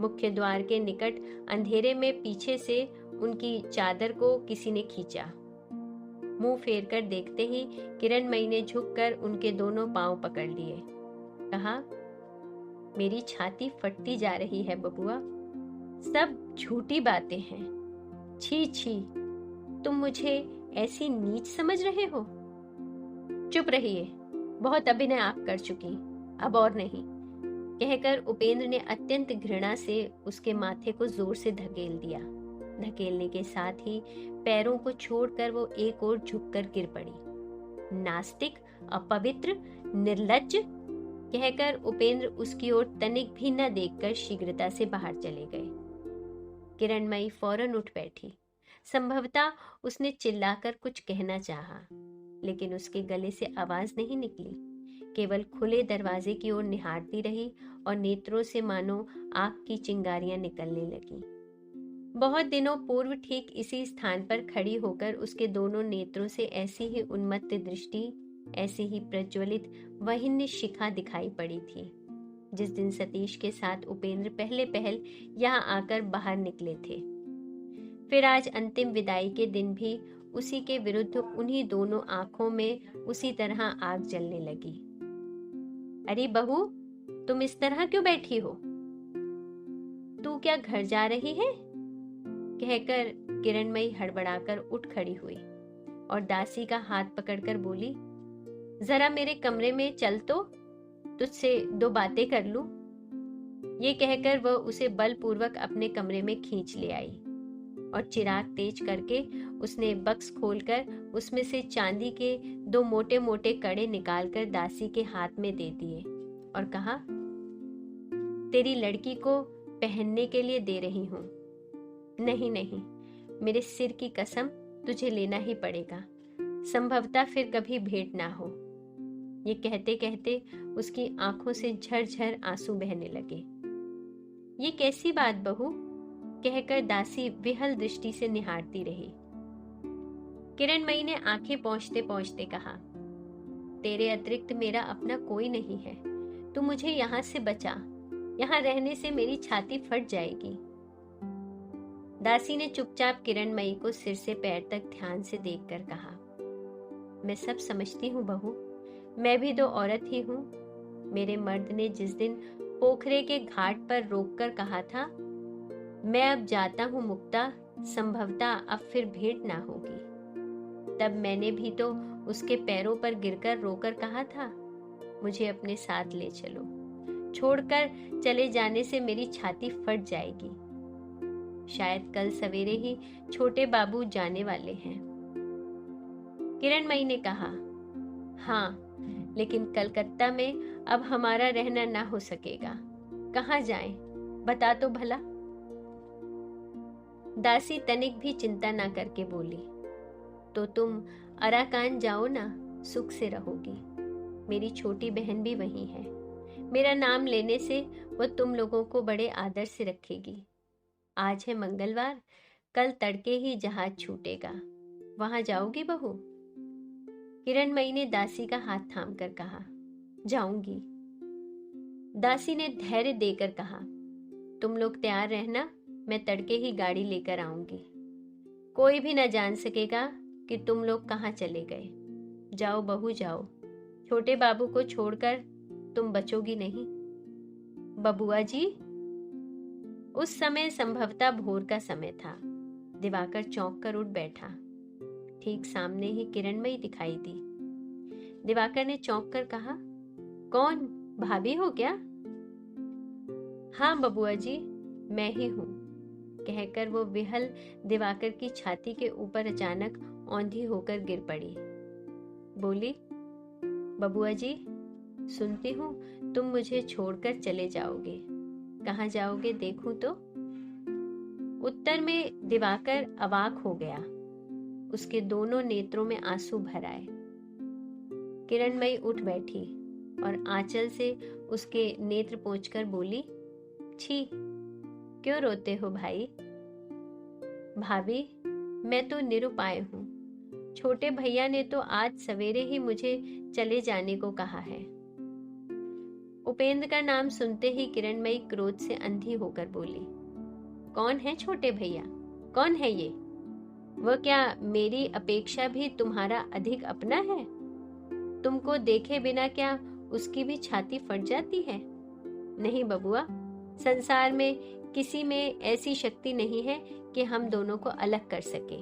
मुख्य द्वार के निकट अंधेरे में पीछे से उनकी चादर को किसी ने खींचा। मुंह फेर कर देखते ही किरणमयी ने झुककर उनके दोनों पांव पकड़ लिए। कहा, मेरी छाती फटती जा रही है बबुआ, सब झूठी बातें हैं। छी छी, तुम मुझे ऐसी नीच समझ रहे हो? चुप रहिए, बहुत अभिनय आप कर चुकी, अब और नहीं, कहकर उपेंद्र ने अत्यंत घृणा से उसके माथे को जोर से धकेल दिया। धकेलने के साथ ही पैरों को छोड़कर वो एक ओर झुककर गिर पड़ी। नास्तिक, अपवित्र, निर्लज्ज, कहकर उपेंद्र उसकी ओर तनिक भी न देखकर शीघ्रता से बाहर चले गए। किरणमयी फौरन उठ बैठी। संभवतः उसने चिल्लाकर कुछ कहना चाहा, लेकिन उसके गले से आवाज नहीं निकली। केवल खुले दरवाजे की ओर निहारती रही और नेत्रों से मानो आग की चिंगारियां निकलने लगीं। बहुत दिनों पूर्व ठीक इसी स्थान पर खड़ी होकर उसके दोनों नेत्रों से ऐसी ही उन्मत्त दृष्टि ऐसी ही प्रज्वलित वहिन्य शिखा दिखाई पड़ी थी जिस दिन सतीश के साथ उपेंद्र पहले पहल यहाँ आकर बाहर निकले थे। फिर आज अंतिम विदाई के दिन भी उसी के विरुद्ध उन्हीं दोनों आंखों में उसी तरह आग जलने लगी। अरे बहू, तुम इस तरह क्यों बैठी हो? तू क्या घर जा रही है? कहकर किरणमयी हड़बड़ाकर उठ खड़ी हुई और दासी का हाथ पकड़कर बोली, जरा मेरे कमरे में चल तो, तुझसे 2 बातें कर लूं। ये कहकर वह उसे बलपूर्वक अपने कमरे में खींच ले आई और चिराग तेज करके उसने बक्स खोलकर उसमें से चांदी के 2 मोटे मोटे कड़े निकालकर दासी के हाथ में दे दिए और कहा, तेरी लड़की को पहनने के लिए दे रही हूं। नहीं नहीं, मेरे सिर की कसम, तुझे लेना ही पड़ेगा, संभवतः फिर कभी भेंट ना हो। ये कहते कहते उसकी आंखों से झरझर आंसू बहने लगे। ये कैसी बात बहू? कहकर दासी विहल दृष्टि से निहारती रही। किरणमयी ने आंखें पोंछते पोंछते कहा, तेरे अतिरिक्त मेरा अपना कोई नहीं है, तू मुझे यहाँ से बचा, यहाँ रहने से मेरी छाती फट जाएगी। दासी ने चुपचाप किरणमयी को सिर से पैर तक ध्यान से देखकर कहा, मैं सब समझती हूँ बहू, मैं भी 2 औरत ही हूँ। मेरे मर्द ने जिस दिन पोखरे के घाट पर रोककर कहा था, मैं अब जाता हूँ मुक्ता, संभवतः अब फिर भेंट ना होगी, तब मैंने भी तो उसके पैरों पर गिरकर रोकर कहा था, मुझे अपने साथ ले चलो, छोड़कर चले जाने से मेरी छाती फट जाएगी। शायद कल सवेरे ही छोटे बाबू जाने वाले हैं। किरणमयी ने कहा, हाँ, लेकिन कलकत्ता में अब हमारा रहना ना हो सकेगा। कहाँ जाएं? बता तो भला। दासी तनिक भी चिंता ना करके बोली, तो तुम अराकान जाओ ना, सुख से रहोगी। मेरी छोटी बहन भी वहीं है, मेरा नाम लेने से वो तुम लोगों को बड़े आदर से रखेगी। आज है मंगलवार, कल तड़के ही जहाज छूटेगा, वहां जाओगी बहू? किरणमयी ने दासी का हाथ थामकर कहा, जाऊंगी। दासी ने धैर्य देकर कहा, तुम लोग तैयार रहना, मैं तड़के ही गाड़ी लेकर आऊंगी। कोई भी न जान सकेगा कि तुम लोग कहाँ चले गए। जाओ बहू जाओ, छोटे बाबू को छोड़कर तुम बचोगी नहीं। बबुआ जी। उस समय संभवतः भोर का समय था। दिवाकर चौंक कर उठ बैठा। ठीक सामने ही किरणमयी दिखाई दी। दिवाकर ने चौंक कर कहा, कौन, भाभी हो क्या? हाँ बबुआ जी, मैं ही हूं। कहकर वो विहल दिवाकर की छाती के ऊपर अचानक औंधी होकर गिर पड़ी। बोली, बबुआ जी, सुनती हूँ तुम मुझे छोड़कर चले जाओगे। कहाँ जाओगे देखूं तो? उत्तर में दिवाकर अवाक हो गया। उसके दोनों नेत्रों में आंसू भर आए। किरणमयी उठ बैठी और आंचल से उसके नेत्र पोंछकर बोली, छी, क्यों रोते हो भाई? भाभी, मैं तो निरुपाय हूं। छोटे भैया ने तो आज सवेरे ही मुझे चले जाने को कहा है। उपेंद्र का नाम सुनते ही किरणमयी क्रोध से अंधी होकर बोली, कौन है छोटे भैया? कौन है ये? वह क्या मेरी अपेक्षा भी तुम्हारा अधिक अपना है? तुमको देखे बिना क्या उसकी भी छाती फट जाती है? नहीं बबुआ, संसार में किसी में ऐसी शक्ति नहीं है कि हम दोनों को अलग कर सके।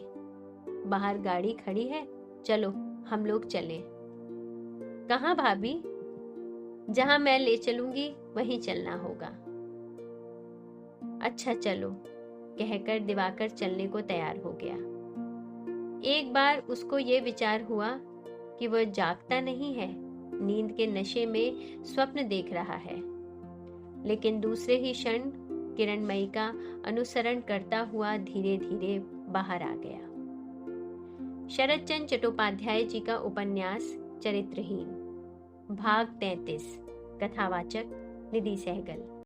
बाहर गाड़ी खड़ी है, चलो हम लोग चलें। कहाँ भाभी? जहां मैं ले चलूंगी वहीं चलना होगा। अच्छा चलो, कहकर दिवाकर चलने को तैयार हो गया। एक बार उसको ये विचार हुआ कि वह जागता नहीं है, नींद के नशे में स्वप्न देख रहा है। लेकिन दूसरे ही क्षण किरणमयी का अनुसरण करता हुआ धीरे धीरे बाहर आ गया। शरदचंद्र चट्टोपाध्याय जी का उपन्यास चरित्रहीन, भाग 33। कथावाचक निधि सहगल।